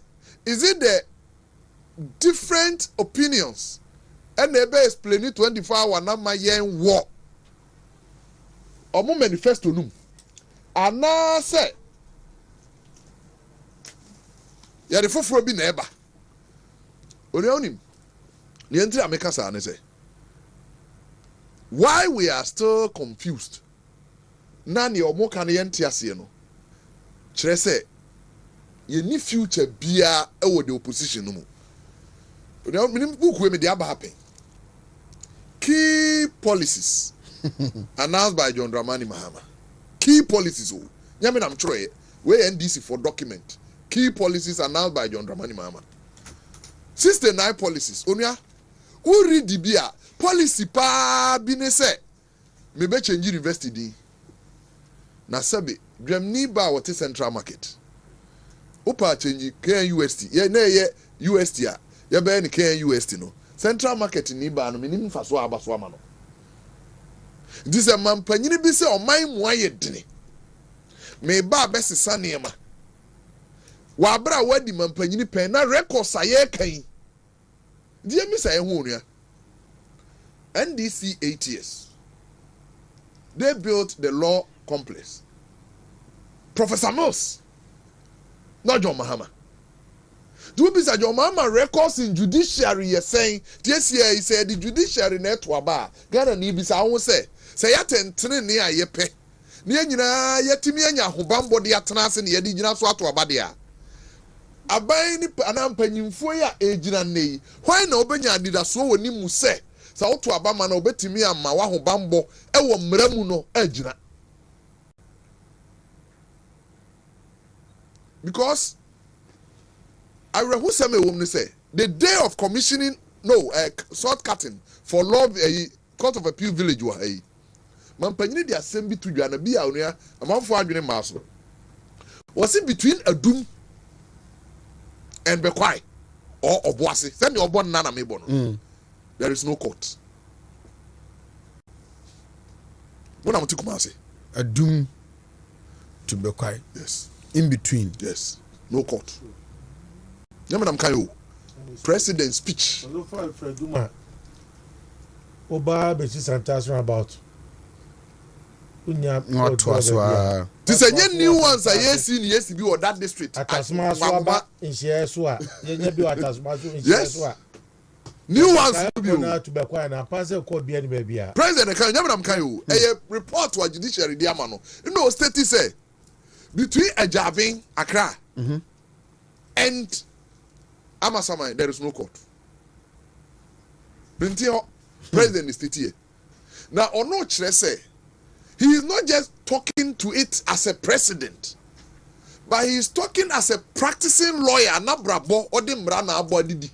is it the different opinions and ebe explain it 24 hour na ma yen wo omo manifesto num ana say ya de foforo bi na eba oni onim ni entri ameka sa ne say why we are still confused na ne omo kan ye ntiase no kire say ye ni future bia e wo the opposition no mu key policies announced by John Dramani Mahama. Key policies. I'm sure we NDC for document. Key policies announced by John Dramani Mahama. 69 policies. Onya, who read the beer policy pa binese? Maybe change university di. Na sabi Dramni ba what central market. Opa change KNUST. Ye UST ya. Ya be ni KNUST no. Central market ni ba no minim fa so aba so ama no. This a man panyini bi se o man mu ayedene. Me ba be sesa nema. Wa bra wadi man panyini pen na records aye kan. Die mi say hu nua. NDC 8 years. They built the law complex. Professor Mills, not John Mahama. Do be John Mahama records in judiciary saying this year he said the judiciary net waba ghananews be say yatentene ne ayepe ne nyina yatimi anya hobambo de atena ase ne yedi gyina so ato aba de a aban ni anampanyimfo ya ejina nei why na obenya adida so woni mu se sa oto aba ma na obetimi ama wa hobambo e wo mramu no agina because I who say me woman say the day of commissioning short cutting for love court of appeal village wa hey man panyini the assembly to dwana bi a onua amanfo adwene maaso was it between Adum and Bekwai or Obuasi send your born nana mebo no there is no court when am Kumasi Adum to Bekwai yes in between yes no court Yamanam Kayo president speech Oba Besi Santas about not to this a new ones I yes be or that district Atasma Swaba in Shieswa yes new ones to be quiet and pass a code behind baby president Yamanam Kayo a report to a judiciary diamano no state say between Ajabin Accra and Amasama, there is no court. President is here. Now, Ono Chrese, he is not just talking to it as a president, but he is talking as a practicing lawyer. Nabrabo Odimrana Abodidi.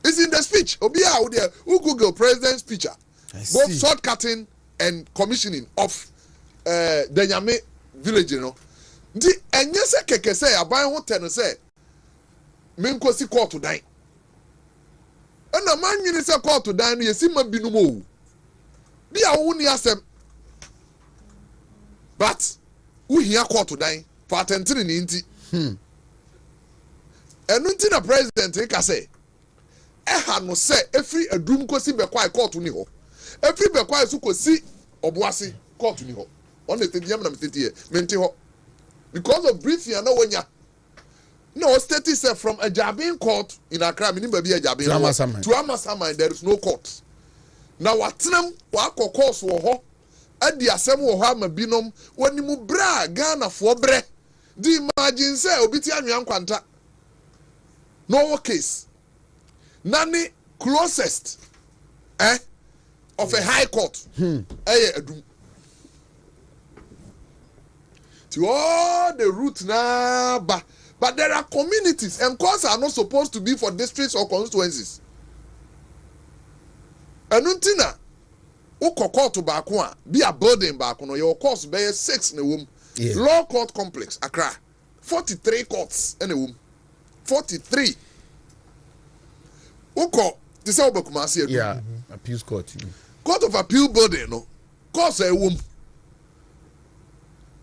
It's in the speech. Obia out there, who Google president's speech, both short cutting and commissioning of the Nyame village. You know, the Enyese Keke say, Abai Hotel say. Menko si court to die. And a man you say court to die, you see my binumo. Be a uni asem. But who here court to die for attending inti. And until the president can say, had no say every a doom ko si be quite court to niho. Every be quite so ko si obuasi court to niho. On the thing I'm here, menti because of briefing and no one ya. No, state is from a Jabin court in Accra, meaning baby a Jabin to Amasama, there is no court. Now, what's them? What course or ho? At the assembly of Hama Binom, when you bra Ghana for bre, the imagine say, Obitian Young Quanta. No case. Nani closest of a high court. To all the route now, but there are communities and courts are not supposed to be for districts or constituencies. Anuntina wokɔ court baako a be a building baako no your course be 6 na wom. Law court complex Accra 43 courts na wom. 43 wokɔ te sɛ obakumase adu. Yeah, appeals court. Court of appeal building no course a wom.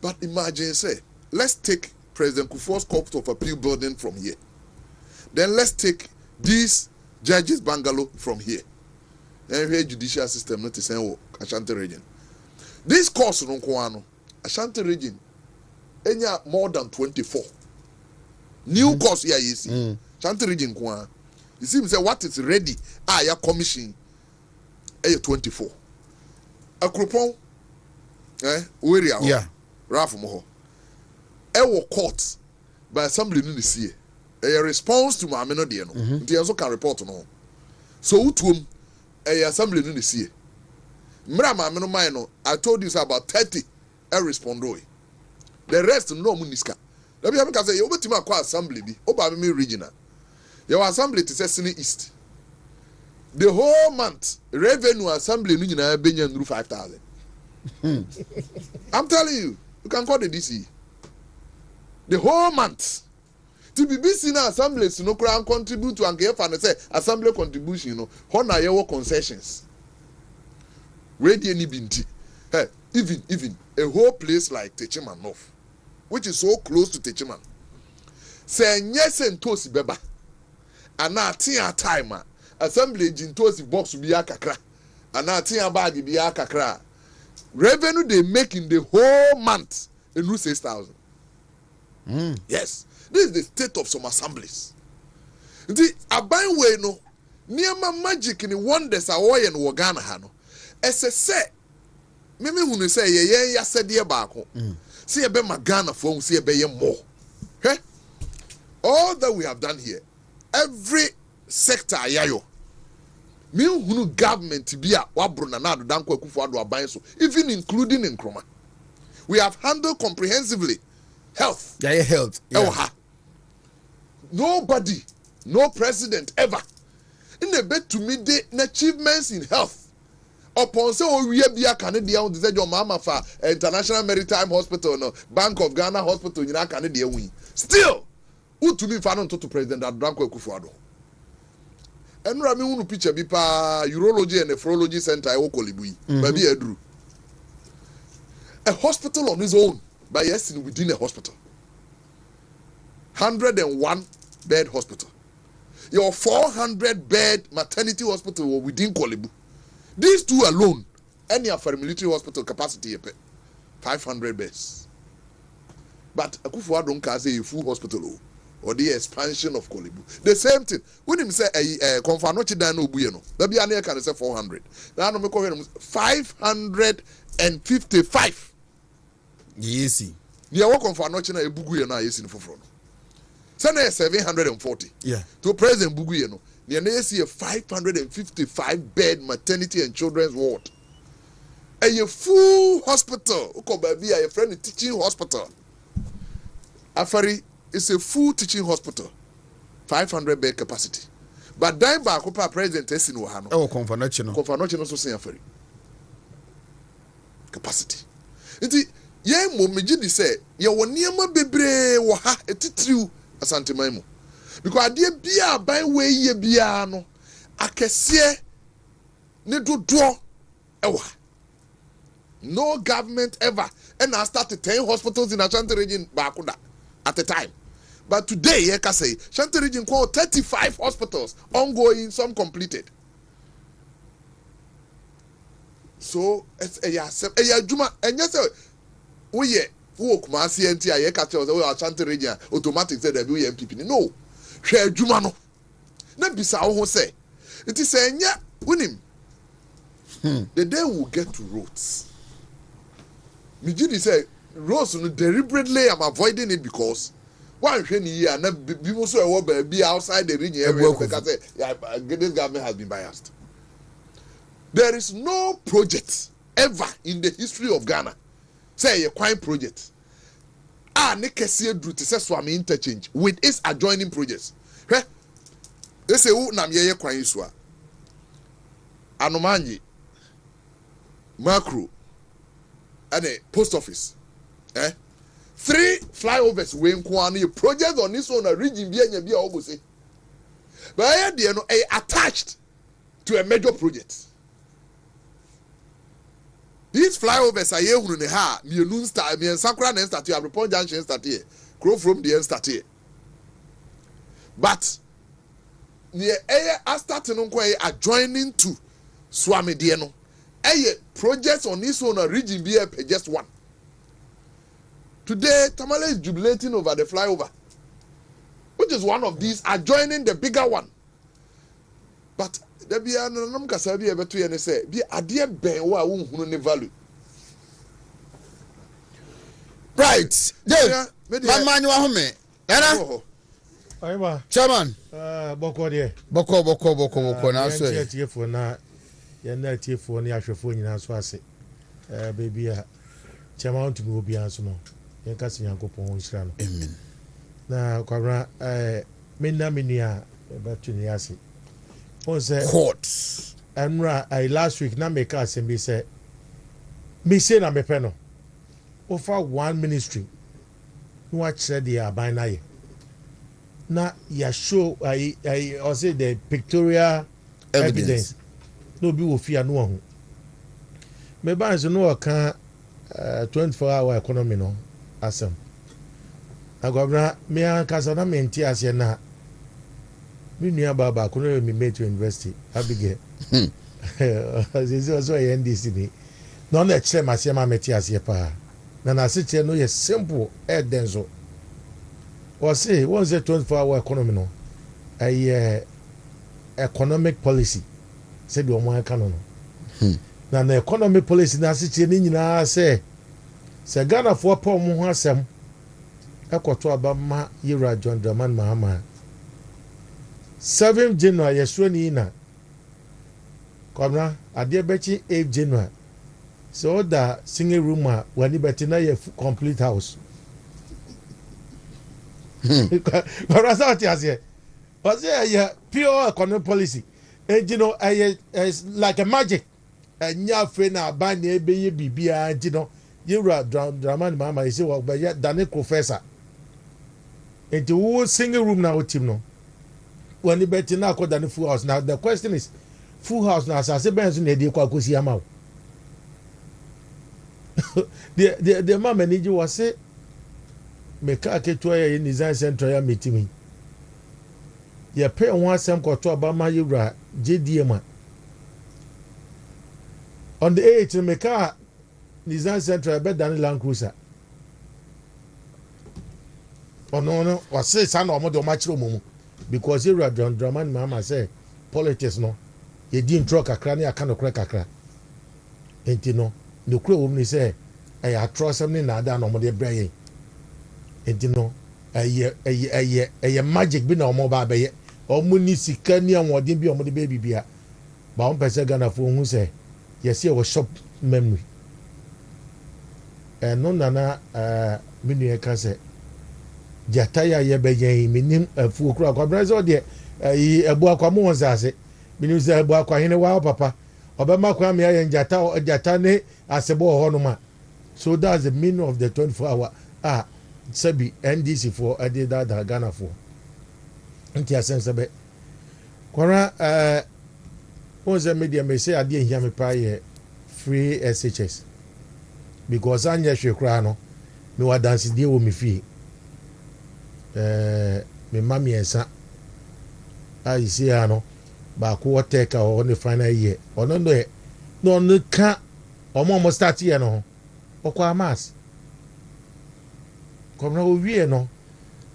But imagine say let's take President Kufuor's Court of Appeal building from here. Then let's take these judges bungalow from here. And here judicial system not to say Ashanti region. This course no kwano Ashanti region enya more than 24. New course here you see. Ashanti region kwa. You see me say what is ready ya commission 24. Akropon where ya. Yeah. Rafu mo ho. Ewo court by assembly no see. A response to Mahama no de no. Nti also can report no. So utum a assembly no see. Mra Mahama no mind no. I told you about 30 respondoi. The rest no mu niska. Da bi am ka say you betima kwa assembly bi. Oba me regional. Your assembly to say Sini East. The whole month revenue assembly no nyina benya nru 5,000. I'm telling you, you can call the DC. The whole month. To be busy in assemblies, no crown contribute to and say assembly contribution, you know, honor your concessions. Radio ni binti. Hey, even a whole place like Techiman North, which is so close to Techiman. Say yes and tosi beba. And now tia timer. Assembly jintosi box be kakra. And now tia bag be kakra. Revenue they make in the whole month in 6,000. Yes, this is the state of some assemblies. The aban way no niema magic ni wonders are way in Wagana hano. Say, meme hunu say ye ya sede baako. See ebe magana for see ebe ye more. Okay? All that we have done here, every sector ayayo. Me hunu government bi a wabro na do danko akufo ado aban so, even including in Nkrumah. We have handled comprehensively health. Yeah, health. Yeah. Nobody, no president ever in the bed to meet the achievements in health. Upon say we be a Canadian on the your mama for International Maritime Hospital, no Bank of Ghana Hospital, you know Canadian win. Still, who to be found to President Adranko Akufo-Addo. And Rami unu picture bi pa urology and nephrology center I Okolibui. Baby Edru. A hospital on his own, by yes within a hospital. 101 bed hospital. Your 400 bed maternity hospital were within Kolibu. These two alone, any of our military hospital capacity 500 beds. But Akufo-Addo don't say a full hospital or the expansion of Kolibu. The same thing. When him say Konfanochi Dano Buyeno, that be an can say 400. Now no 555. Yes. Near work Konfanochi na Buguye na yes in front. Sana 740. Yeah. To President Buguyeno, near see a 555 bed maternity and children's ward. A full hospital. Uko baby a friend teaching hospital. Afari is a full teaching hospital. 500 bed capacity. But dime back up president is in Wahano. Oh, Konfanochi no so say afari. Capacity. Inti ye mo meji di say ye wo niema bebre wo ha etitiriu asante maimu. Because adie bia ban we ye bia no akese ne dodo ewa. No government ever and I started 10 hospitals in Ashanti region bakuda at the time. But today ye can say Ashanti region call 35 hospitals ongoing, some completed. So it's a juma and yes we walk my CNT I catch us Ashanti region automatic said that we MPP. No. Share juma no. Na bisa ho say. It is say nya winim. The day we will get to roads. Mijidi say roads no deliberately I'm avoiding it because one hwe here na people so e be outside the region area because say this government has been biased. There is no project ever in the history of Ghana say a crime project ne kese dru to say Swami interchange with its adjoining projects. They say who nam ye kwan so a Anomanyi, Macro, and a post office. 3 flyovers when Kwani project on this one a region be a say. But I had attached to a major project. These flyovers are here who ha me noon start me and Sakura and start here, Report Junction start here, grow from the end start here. But near I started on adjoining to Swami Dieno. Projects on this one a region be just one. Today, Tamale is jubilating over the flyover, which is one of these adjoining the bigger one. But there be an kasabi ebe to yene say be adie ben wa unhunu ne value. Right. There. Mama ni wa home. Nana. Ayma. Chairman. Boko de. Boko na so. Tiefo na ya na tiefo ne ahwefo nyina so ase. Baby a chairman to me obi anso no. Yen kasi Yankopon hira no. Amen. Na kwabra menna menua ebe to ni ase. On say court Enra last week na make us be say me say na me pe no over one ministry no watch the aban na ye na ya show I say the pictorial evidence no be wo fia no ho me ban so no kan 24-hour economy no asem agobra me an kasa na menti ase na mi nua baba kono mi mate university Abigail so NDC ni no na chere masie ma meti ase pa na se chere no ye simple denso o say what's the 24-hour economy no economic policy say the omo aka no na economic policy na se chere ni nyina se Ghana for pa omo ho asem ekoto abama Yira John Dramani Mahama 7 January yesoni na kwamra ade bechi 8 January so that singing room wani beti na ye complete house kwamra sa ti ase was ye pure economic policy and you know is like a magic nya fe na ban na ebe ye bibia you know Yira Dramani Mahama you say wo be dane professor and the singing room na team no when the betting now called the full house. Now the question is, full house now. As I say, Benson, they kwa kusi amau. The man manager was say, me ka ketwa in design center ya meeting. Ya pay one sem ko to Obama Yura JDM. On the 8th, me ka design center better than Land Cruiser. Oh no, was say son or more match room. Because Yira Dramani Mahama say politics no ye di intro kakra ne aka no kra kakra enti no no kra wo ni say I trust something na da no mo de breye enti no eye magic bi na omo ba be ye omo ni sika ni anwode bi omo de be bibia ba on pese Ghana fo hu say yes ye wo shop memory no nana minu e ka say jataya ye beyen minim afu okura kwa brazo de ebu akwa mo wonzase minim ze ebu akwa hene wa papa obema kwa me ye jata ne asebo ho no ma so that's the meaning of the 24-hour sabi NDC for adida da Ghana for nti asense be kwara onze media me say ade ehia me pa ye free SHS because anya hwekura no me wa dance die wo me fie me mami ensa I see ano ba ko take on the final year ono no ka omo start year no okwa mass komna owie no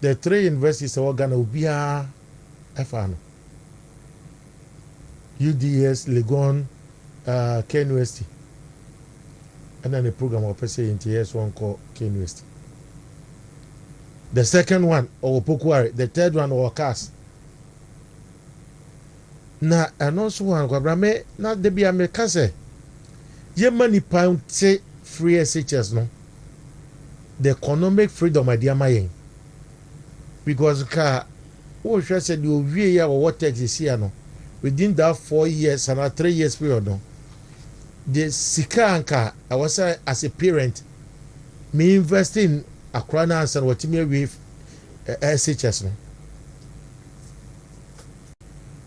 the 3 universities of Ghana obia efano UDS Legon KNUST and then the program of PSA one called KNUST. The second one or Pokuare, the third one or Cas. Na and also one Guabrame, not the be a mecase. Ye money pound say free SHS no. The economic freedom idea my because car what I said you via or what text is here no. within that 4 years and 3 years period no the sika anka I was as a parent me invest in akra na ansa what me with SHS no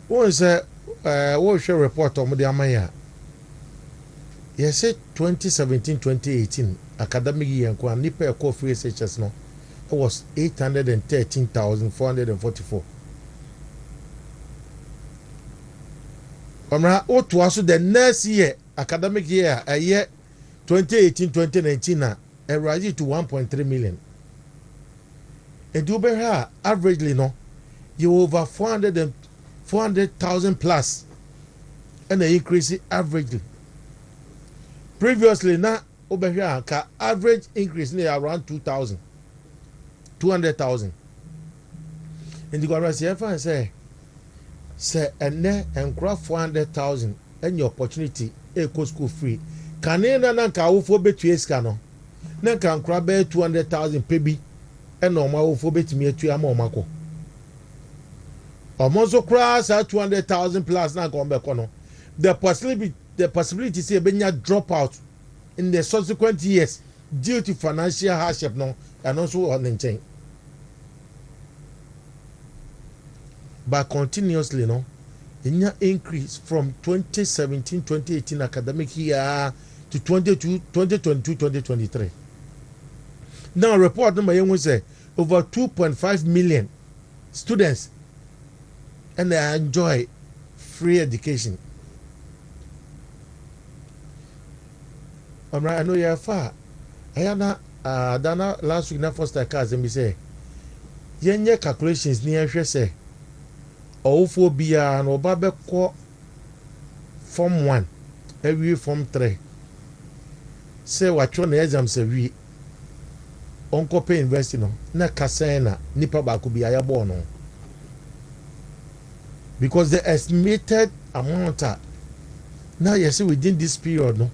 one say what share report on the amaya yes 2017-2018 academic year and nipa call free SHS no it was 813,444 to also the next year academic year a year 2018-2019 na rise to 1.3 million and you be here averagely no you over 400,000 plus and the increase averagely previously na over here ka average increase near around 200,000 and the government say and nkura 400,000 any opportunity go school free can na nka awofo betu sika no na nka nkura be 200,000 pebi and no ma awofo betumi atu ama omako omonso kura sa 200,000 plus na go mbeko no the possibility say benya drop out in the subsequent years due to financial hardship no and also on the chain but continuously no in increase from 2017-2018 academic year to 2022-2023 now report number you say over 2.5 million students and they enjoy free education. I know you're far. I dana last week na first cars and me say yenye calculations near say awofo bia na oba be ko form 1 every form 3 say watcho na exam say wi onko pay university no na kasena nipa ba ko bia ya bo no because the estimated amount now you see within this period no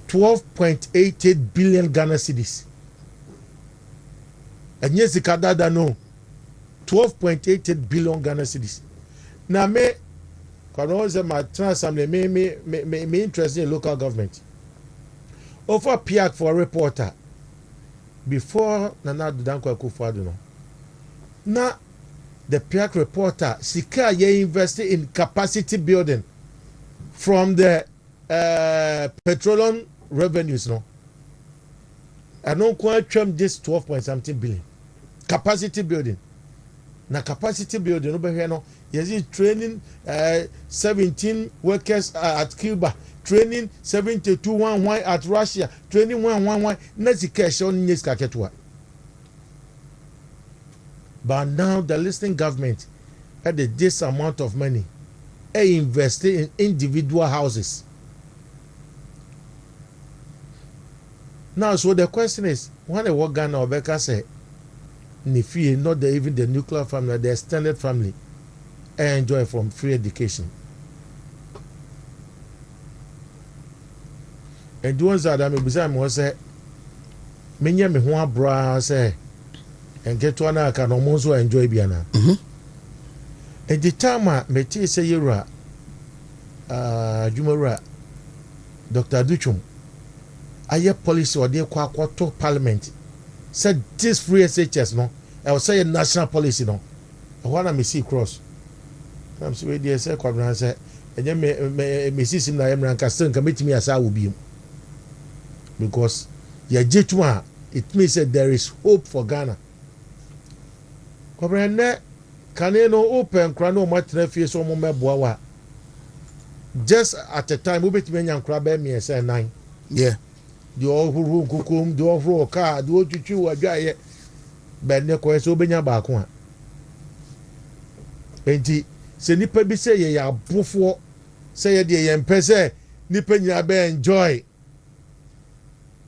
12.88 billion Ghana cedis. And yes, the Kadada no 12.88 billion Ghana cedis. Now me, because my assembly me interested in local government. Offer PIAC for a reporter before Nana Dudankwa Akufo-Addo no. Now the PIAC reporter sika ye invested in capacity building from the petroleum revenues no. I don't quite term this 12 point something billion capacity building. Na capacity building over here no. Yes, training 17 workers at Cuba, training 72 at Russia, training 1 next cash on next kaketwa. But now the listening government had this amount of money invested in individual houses. Now, so the question is, when a work Ghana or Becca say, Nifi, not even the nuclear family, the extended family, enjoy from free education. And the ones that I'm beside me say, many me who bra say, and get to an can almost enjoy Biana. And the time me say Yura, Jumara, Dr. Duchum. Aye policy or they to parliament said this free SHS no I will say a national policy no I want to see cross I'm so they say kwabran say enye me system na emran ka still can meet me as I will be because ye jetuma it means that there is hope for Ghana kwabran na can no open kra no matna fie so mo meboa wa just at a time we bet me nyankra ba me say 9 yeah the whole kukum, the whole car, the old chuchu, a guy, but ne so benya baako a. Enti, se nipa bi say ye abofo, say ye de ye mpese, nipa nya be enjoy.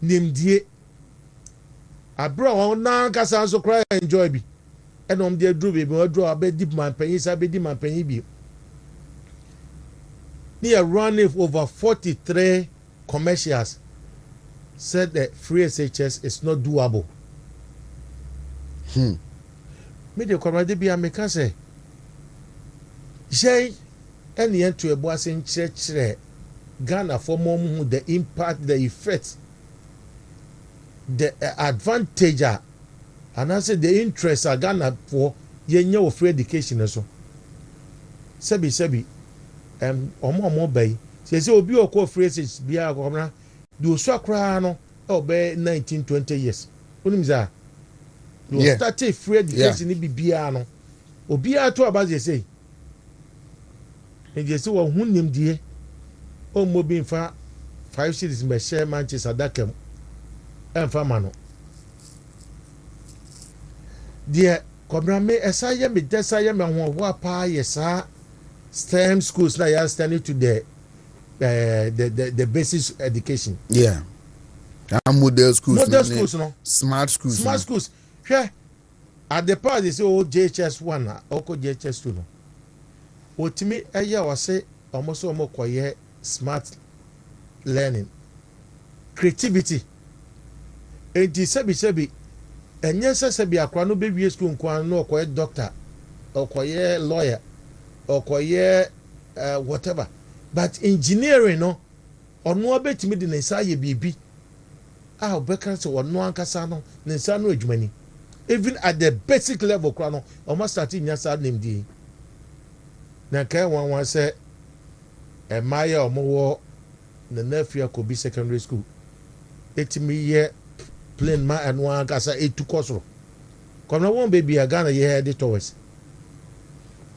Nimdie. Abra won na kasa so cry enjoy bi. Enom de dru bi, we dru abe deep man penyi sa be deep man penyi bi. Ni a running over 43 commercials. Said that free SHS is not doable. Me de kwamade bi ameka say, "Jay ɛne yɛn to ɛbo ase nkyerɛkyerɛ Ghana for mom the impact, the effect, the advantage, and I say the interest of Ghana for yenye free education so. Sebi omo bay. Say obi okọ phrases bia akomra do swakra no obe 19-20 years. Onim za. You start free education ni bibia no. Obi ato abaze say. And you say wo hunim die o mo bi mfa 5 cities me share Manchester dakam emfa ma no de kobra me esaye me desaye me ho pa yesa STEM schools na ya standing to the basic education model schools no smart schools hwe at the part they say JHS 1 oko JHS 2 no otimi eye o say almost koye smart learning, creativity. Enti sebi enye sebi akwa no be wie school nkwan no okoye doctor, okoye lawyer, okoye whatever. But engineering no ono obetimi de nsa ye bibi. Obeka se ono ankasa no nsa no adwumani. Even at the basic level kwa no almost starting nyasa name di. Na kai wan say Maya omo the nephew could be secondary school. Etimi ye plain ma and one kasa etu kosoro. Come na one baby a Ghana ye head it always.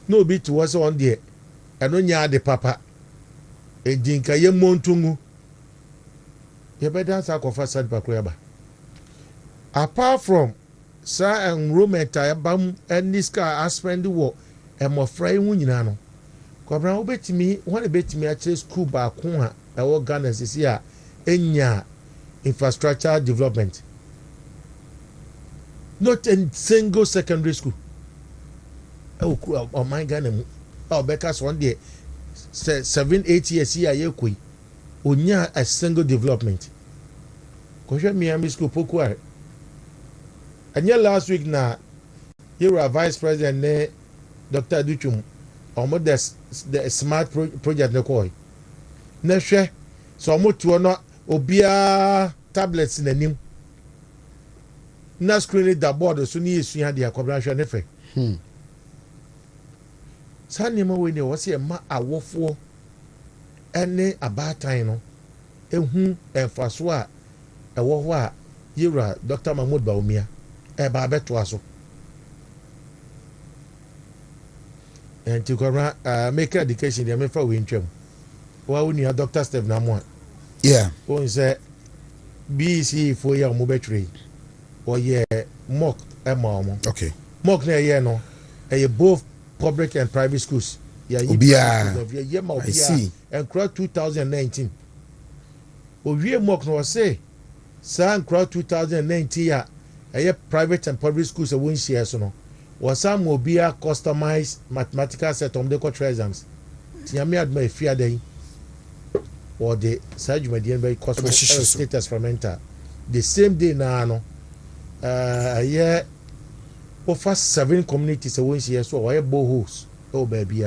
No be to us on there. And no nya de papa. E dinka ye montungu. Ye be dance akofa sad bakoyaba. Apart from sa enrollment bam and this car I spend the war and mo fry wu nyina no. Kwabra obetimi won ebetimi a school ba ko a ewo Ghana sisi a enya infrastructure development, not a single secondary school oh my Ghana mu because one day 7-8 years here yekoi onya a single development ko hwe Miami school pokuare anya last week na you were vice president ne Dr. Duchum almost the smart project ne koi na hwe so omoto no obia tablets na nim na screen the board so ni esua de akobra hwe ne fe sanima we ne wose ma awofo ene abatan no ehu enfaso a ewo ho a yira Dr. Mahmoud Baumia ba beto aso and to make education dey me fa we ntwam wa woni a Dr. Steve Namwa won say BC for ya mo betwe o ye mock ema okay mock na ye no both public and private schools I see and crowd 2019 owie mock no say san crowd 2019 ya private and public schools won share so no was some obia customized mathematical set on the court exams tiami adma efia den or the Sajumadian by cosmo state experimental the same day na no over 7 communities won share so why boreholes oh baby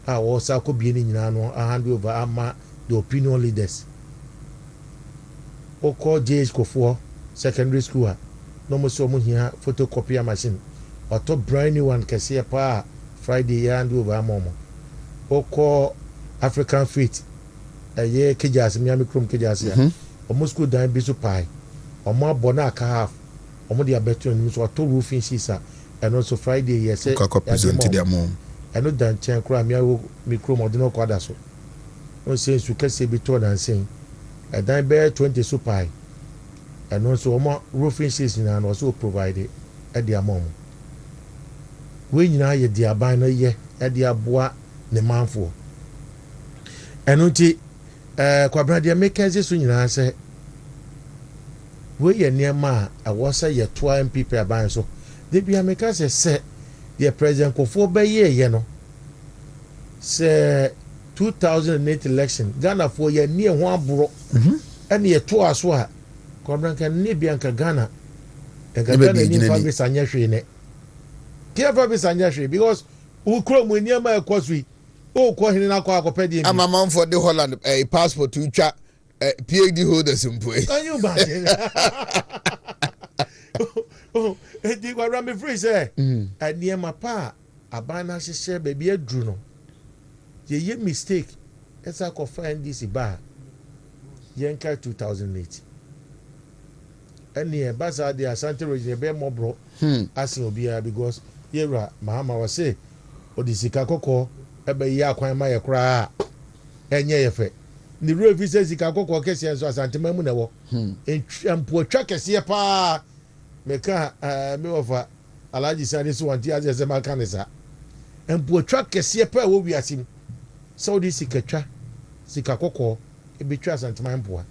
was could be in hand over ama the opinion leaders o call JH Kofo secondary school no mo so mo hia photocopier machine or to brand new one kese pa Friday hand over amomo o call African Faith kejas Miami Chrome kejas ya omo school dan bi so pai omo abona aka half omo dia beto ni so to roofing sisa and also Friday yes say ka present their mom eno dan chen kra mi Chrome odino kwada so no say su kese bi to dan sen dan be 20 so pai and also omo roofing sisa na also provided at their mom we nyina ye dia ban no ye e dia boa ne manfo eno ti kwabra dia make so nyina se we ye niema a wosa ye to MPP aban so de bia make se the president Kofo be ye no se 2008 election Ghana for ye nie ho aboro ene ye to aso a kwabra kan ne bia nka Ghana Ghana ni fa bi sanya hwe ne kia fa bi sanya hwe because ukro mu niema e kwasui Oh, call him now, call Copedia. I'm a man for the Holland, a passport to chat, PhD holders in play. Can you imagine? Oh, you got Rami Free, say, at near my pa, a banner share baby a druno. Ye mistake, as I could find this bar. Yanka 2008. And near Baza de Asante Region, bear more bro, asking Obia because Yera, Mahama was say, or the Sikako, ebe ya kwa ma ye kra enye ye fe ni real visa sika kokko kese enso asantema mu na wo empo twa kese pa me ka me ofa alaji sani so wanti azese ma ka ne sa empo twa kese pa wo wiasim saudi sika twa sika kokko e be twa asantema empo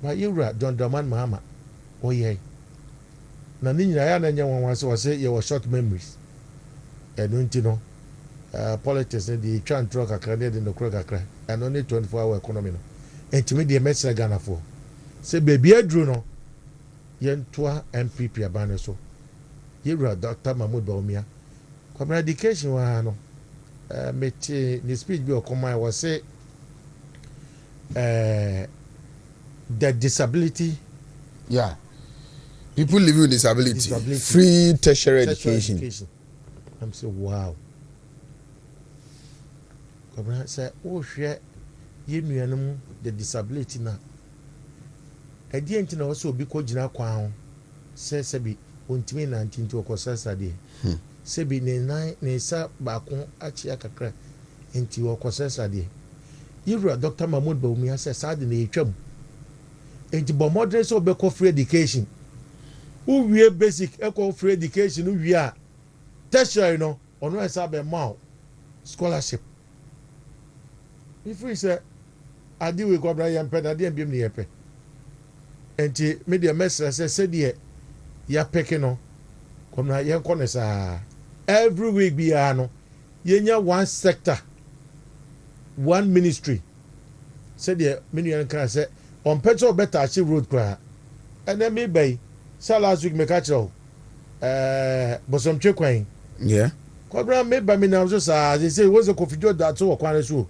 ma yewra John Dramani Mahama oye na ni nyina ya na nya wanwan se wo se ye wo short memories enu nti no politics the tran truck akra de no kro kakra and only 24-hour economy no entimi de message Ghana for say baby adru no yentoa MPP abane so yewura Dr. Mahmoud Bawumia kwabra education wa no meti the speech bi okoma was say the disability people living with disability. Free tertiary education. I'm say wow. Kwabra say oh hwe ye nuanum the disability na edi enti na so obi ko gina kwa ho se bi ontimi 19 to okosasa de se bi ne sa ba ko achi akakra enti okosasa de yewura Dr. Mahmoud Bawumia say sa de na etwam enti bo modern so be ko free education uwie basic eco free education uwie a tertiary no ono esa be ma scholarship. If we say, I deal with Cobra Yamped, I didn't be near pay. And the media message said, dear, ya pekino, come na yan corners every week be ano, yenya one sector, one ministry. Said the million can say, on petrol better achieve road cry. And then maybe, so last week me catch all, but some check Yeah. Cobra made by me now, just they say, what's the coffee job that's all quite so.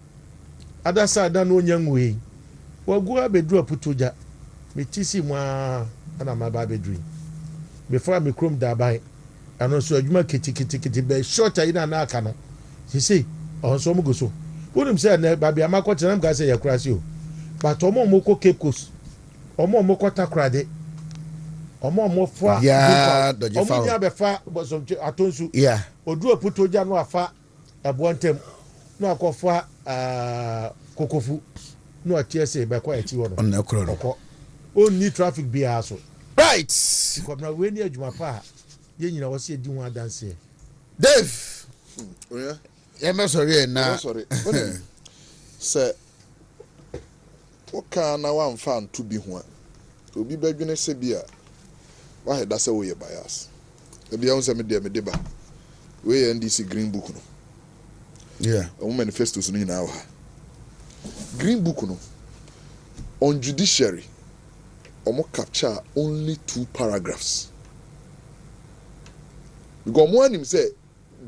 Other side da no nyang we wa go abedru aputoja me tisi mwa ana ma ba bedru before me krom da ban ano so adwuma kiti be short ayi na aka no sisi on so mo go so wonum say na ba bia makọ tenam ga say yakura si o but omo ko Cape Coast omo ko takrade omo fa ya doje fa omo nya be fa bosom atonsu yeah odru aputoja no afa ebontem no akofa kokofu no atiese be kwa ati wono on ekro only traffic be aso right ko na we ni adwuma pa ye nyina wo se edi ho adanse Dave Yeah. yeah me sorry na Sorry. Say oka na wan fan to bi ho a obi badwene se bia wa heda se wo ye bias e bia unse me de ba we NDC green book no yeah a manifestos no nyina wa green book no on judiciary omo capture only 2 paragraphs because mo anim say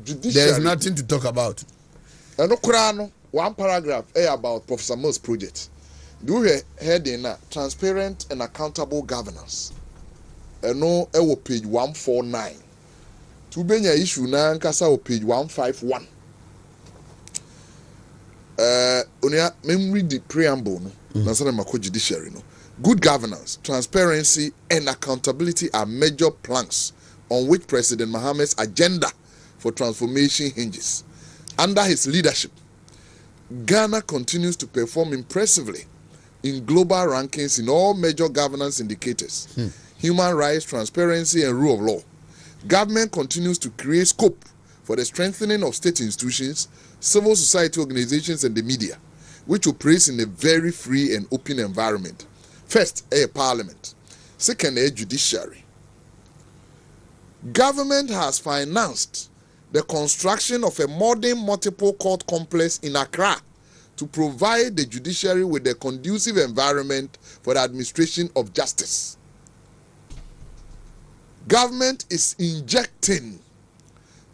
judiciary there's nothing to talk about and no 1 paragraph about Professor Mills project do we heading na transparent and accountable governance and no page 149 to benya issue na nkasa page 151 onia memory the preamble no na say na judiciary no good governance, transparency and accountability are major planks on which President Mahama's agenda for transformation hinges. Under his leadership, Ghana continues to perform impressively in global rankings in all major governance indicators, human rights, transparency and rule of law. Government continues to create scope for the strengthening of state institutions, civil society organizations and the media, which operates in a very free and open environment. First, a parliament. Second, a judiciary. Government has financed the construction of a modern multiple court complex in Accra to provide the judiciary with a conducive environment for the administration of justice. Government is injecting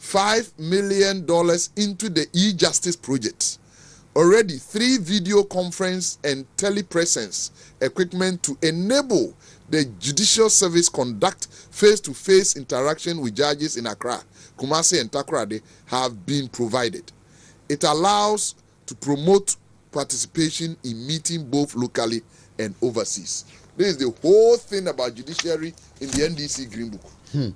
$5 million into the e-justice project already 3 video conference and telepresence equipment to enable the judicial service conduct face-to-face interaction with judges in Accra, Kumasi and Takoradi have been provided. It allows to promote participation in meetings both locally and overseas. This is the whole thing about judiciary in the NDC Green Book.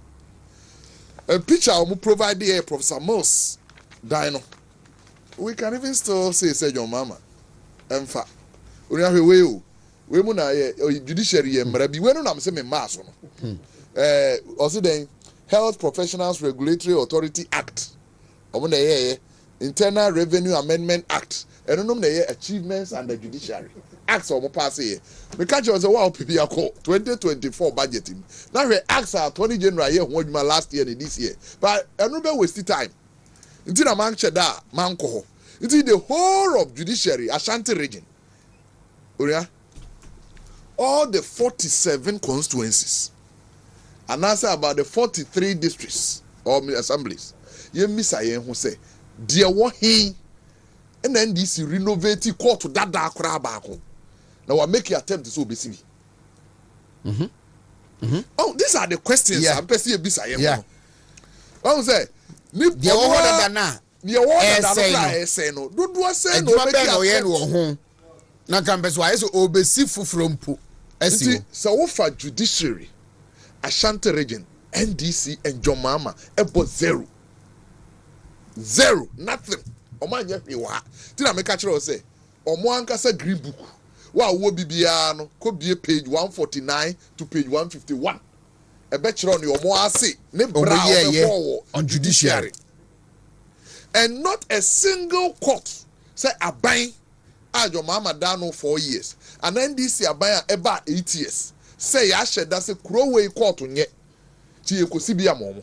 A picture I will provide here, Professor Mills, Dino. We can even still say your mama. In fact, we have a way. We judiciary mrabi we no na say me maso no also then Health Professionals Regulatory Authority Act omo na Internal Revenue Amendment Act eno no na Achievements and the Judiciary Acts omo pass here me catch you say wow people akọ 2024 budget na we acts are Attorney General here ho adwuma last year and this year but eno be waste time until na man cheda man ko ho until the whole of judiciary Ashanti region oria all the 47 constituencies, and answer about the 43 districts or assemblies. You miss I who say, dear what he and then this renovate court to that dark crab. Now I make your attempt to so busy. Oh, these are the questions I'm pressing a busy. Yeah. I say, the order than now. The order say no. Do I say no? Make your na campus wise obesi fufrompo esi so for judiciary Ashanti region NDC and John Mahama ebo zero nothing omanya hwewa ti na make kire o say omo ankasa green book wa wo bibia no ko bie page 149 to page 151 ebe kire on omo ase ne bra on judiciary and not a single court say aban Ajo Mama Dano 4 years, and then this year by about 8 years. Say I said that's a crowway court on yet. Tiekosibia momo.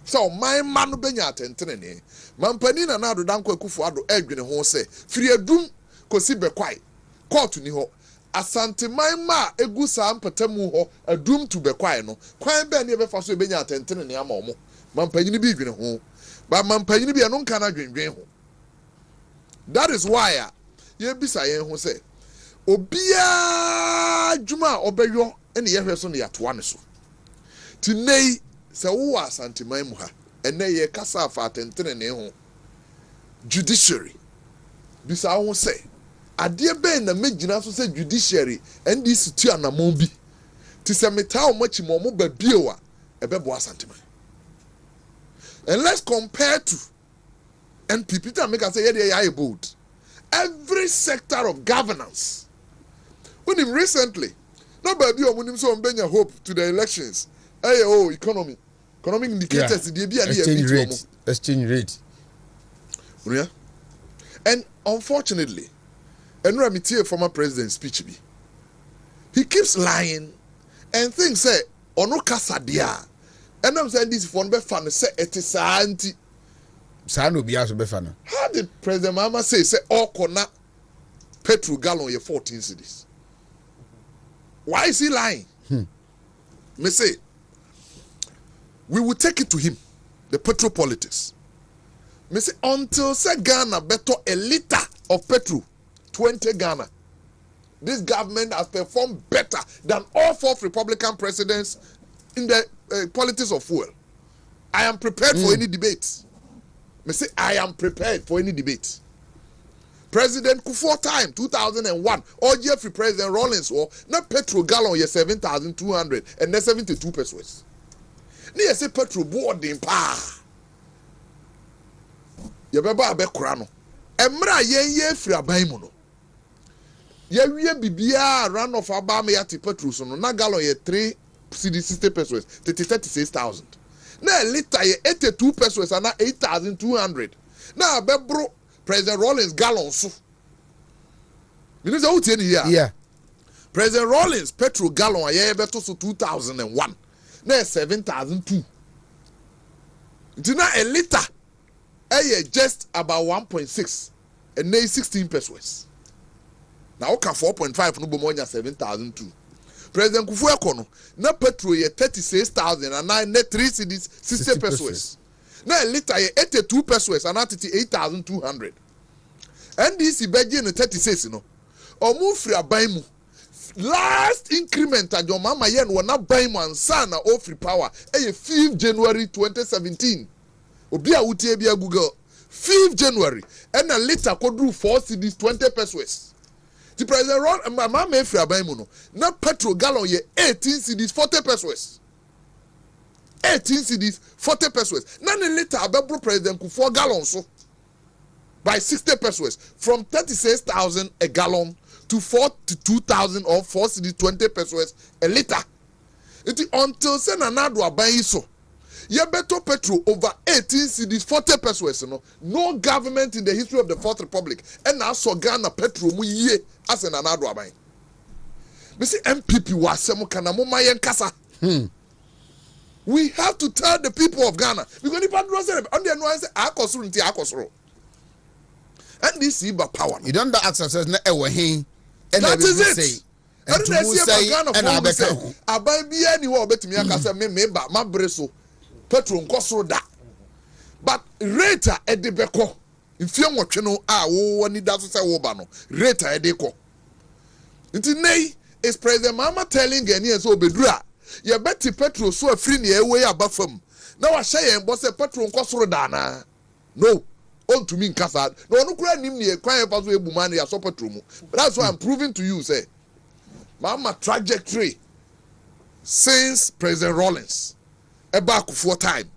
So my man benya tentene. Mampanina na do danko ekufuado edwene ho say free adum kosibe kwai. Court ni ho. Asante ma egu sa mpatamu ho adum to be kwai no. Kwan be na be fa so benya tentene ne ama omo. Mampanyini bi edwene ho. Ba mampanyini bi eno nka na dwendwen ho. That is why ye bisa yen ho se obia djuma obeyo ene ye hweso ne yatoa ne so tinei se wo asanteman mu ha ene ye kasa afa atentene ne ho judiciary bisa ho se ade be na megina so se judiciary NDC tu anamon bi ti se meta o machi mo mo ba biewa ebebo asanteman and let's compare to NPP to make us say ye are bold. Every sector of governance. When him recently, nobody when him so benya hope to the elections. Economic indicators exchange rate. Yeah. And unfortunately, and Ramitier former president speech be. He keeps lying and things say ono kasadia. And I'm saying this for be fan say it is anti. How did President Mahama say all corner petrol gallon ye 14 cedis? Why is he lying? Me say we will take it to him, the petrol politics. Me say until say Ghana better a liter of petrol 20 Ghana. This government has performed better than all 4 Republican presidents in the politics of fuel. I am prepared for any debate. Me say I am prepared for any debate. President Kufuor time 2001 or Jeffrey President Rawlings war na petrol gallon ye 7,200 and na 72 pesos. Ni ye say petrol boarding pa. Ye beba abekura no. Emra ye free aban mu no. Ye wie bibia run of abam ya ti petrol so no na gallon ye 3 cedi 60 pesos 36,000. Na liter ye 82 pesos and na 8,200. Na bebro President Rawlings gallon so. You know what here? Yeah. President Rawlings petrol gallon ye beto so 2001. Na 7,002. It's not a liter. Just about 1.6 and na 16 pesos. Now okay 4.5 no bomonya 7,002. President Kufuor kono na petrol ye 36,000 and na 3 cedis 60 pesos. Na a liter ye 82 pesos and na 8,200. NDC beje no 36 no omu free aban mu last increment a your mama yen wo na ban mu ansa na o free power 5 January 2017 obi a wutie bia Google 5 January and a liter kodru 4 cedis 20 pesos. The president run mama free aban mu no na petrol gallon ye 18 cedis 40 pesos. 18 cedis 40 pesos. Na ne liter abebro president ku 4 gallons so by 60 pesos from 36,000 a gallon to 42,000 or 4 cedis 20 pesos a liter. It until say na do aban yi so. Ye better petrol over 18 cedis 40 pesos no government in the history of the Fourth Republic and now so Ghana petrol mu ye as an anado aban. Me say MPP wa asem kana mo mayen kasa. We have to tell the people of Ghana because if I don't say on the no say akosoro nti akosoro. And this is power. You don't ask us na ewe hin. That is it. And they say Ghana for say aban bia ni wo betimi akasa me ba mabreso petrol nkosoro da. But rate e de beko. Ifie nwotwe no a wo wani da so say wo ba no. Rate e de ko. Nti nei is President Mahama telling Ghanaians obedura ye beti petrol so afiri ne ewe abafam. Na wa hye yen bo say petrol nkosoro da na. No. On to me nkasa. No no kura nim ne kwan e fa so ebuma na ya so petrol mu. That's why I'm proving to you say Mahama trajectory since President Rawlings eba Kufuor time.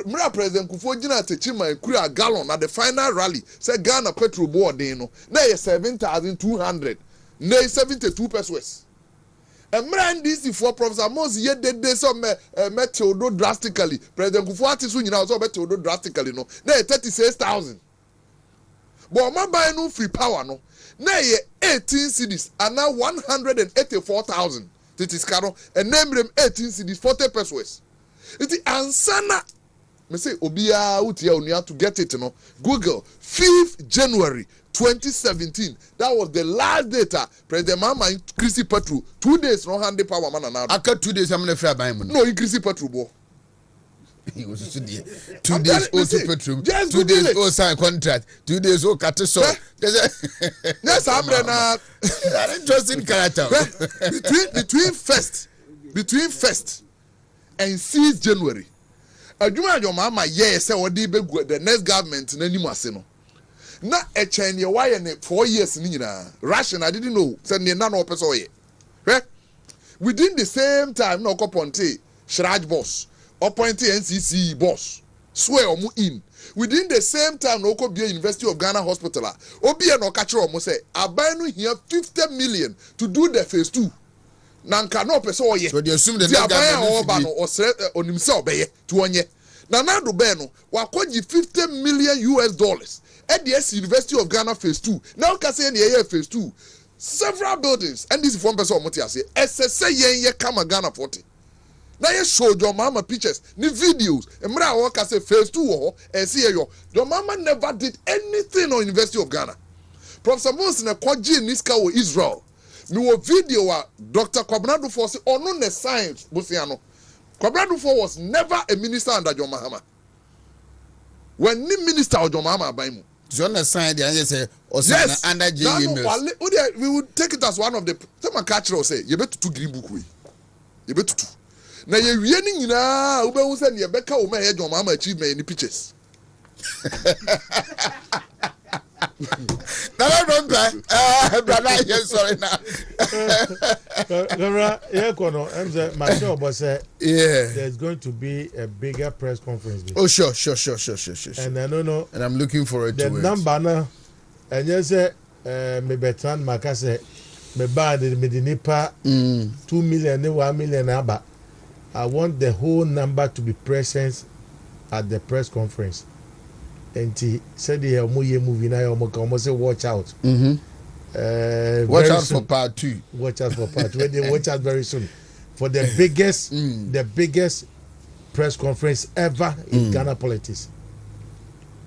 Mira President Kufuor gina techima kura gallon at the final rally say Ghana petrol board no na 7,200 na 72 pesos. And NDC for Professor Moses ye de some meteodo drastically. President Kufuor ati so nyina so meteodo drastically no na 36,000. But ma buy no free power no na ye 18 cedis and now 184,000. It is caro and name them 18 cedis 40 pesos. It is ansana. Me say obiya utia unia to get it no. Google 5th January 2017. That was the last data. President Mahama increase petrol 2 days no hand power man na. After 2 days I'm gonna fly by him. No increase petrol bo. He was 2 days also petrol. 2 days all sign contract. 2 days all cut so. Yes, I'm na interesting character. between first and 6th January. Adwuma your mama yes say odi be the next government na nimu ase no. Na echen ye why ne 4 years ni nyina. Ration I didn't know say ne na no person ye. Within the same time na okoponte Shraj boss, appoint NCC boss. Swear omu in. Within the same time na okobia University of Ghana hospital obi e no ka kire omu say aban no here 50 million to do the phase 2. Na nka no person oye. So they assume the next government no osre onimse obeye to onye. Na do be no wakoji $50 million at the University of Ghana phase 2. Now can say the phase 2. Several buildings and this is one person omotia say SSA ye kama Ghana 40. Now you show your mama pictures, the videos. And mra work say phase 2 or see yo. Your mama never did anything on University of Ghana. Professor Moses na kwaji niska wo Israel. Me wo video wa Dr. Kwabena for say ono ne science bosiano. Kwabena was never a minister under John Mahama. When ni minister of John Mahama abaimu. John sign the answer say yes under JE we would take it as one of the some catch say you better to green book we. You better to. Na ye wie ni nyina ube hu say ne beka wo ma he John Mahama achievement any pictures. Brother, yes, sorry now. There's going to be a bigger press conference. Oh, sure. And I don't know. And I'm looking forward to it. The number now, and you say, me betan makase, me bad me dinipa 2 million, 1 million aba. I want the whole number to be present at the press conference. And he said the movie now almost say watch out. Watch out for part 2. Watch out for part 2. When they watch out very soon for the biggest press conference ever in Ghana politics.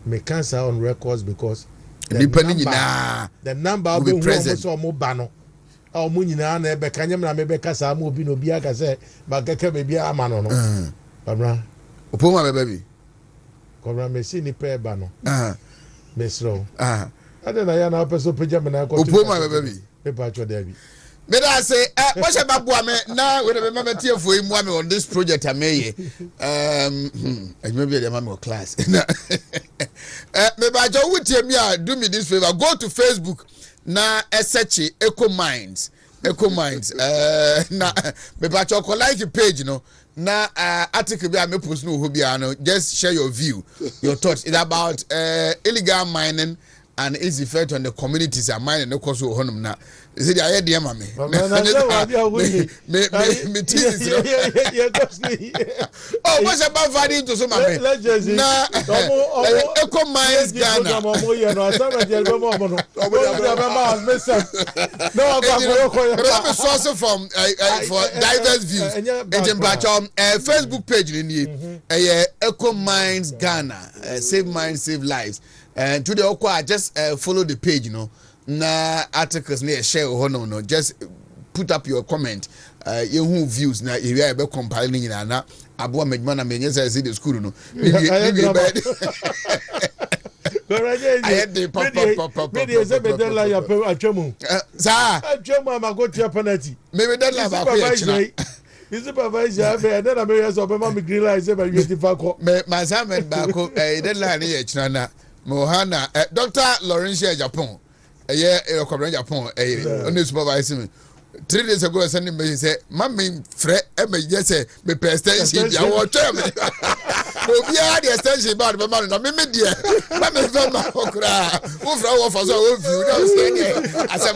Me cancel on records because the number will be present. Omu nyina na ebe kanyem na mebe kasa mu obi no bi aka say ba keke be bia ama no no. Babra. Opoma be baby. Kobra me si ni pe ba no. Mesro. I don't know na person page me na ko opo ma baby paper cho there bi me da say what she babua me na we dey me tie for imu me on this project ameye maybe dey ma me class me ba jo wutie me do me this favor, go to Facebook na search Eco Minds na me ba cho ko like page no na article bi me post no ho bia no, just share your view, your thoughts. It's about illegal mining and its effect on the communities are mining no cause honum na. Is it I dear mammy? Me oh, what's about value to some mammy? Na Eco Minds Ghana. No, I'm source from for diverse views. It's Facebook page in the Eco Minds Ghana. Save minds, save lives. And today, I just follow the page, you know. Na articles na share no just put up your comment you who views na you are be compiling na abo medma na menye say the school no me you supervisor and then I may so be green light say by beautiful call me mazamen ba ko deadline e china na Mahama Dr. Lawrence Japan a corporate Japan, a new supervisor me. 3 days ago, I sent him and said, Mammy, Fred, yes, me prestation, I want to. Well, yeah, the extension about the man, I'm media. Mammy, Okra, who for our for so, you don't say, I said,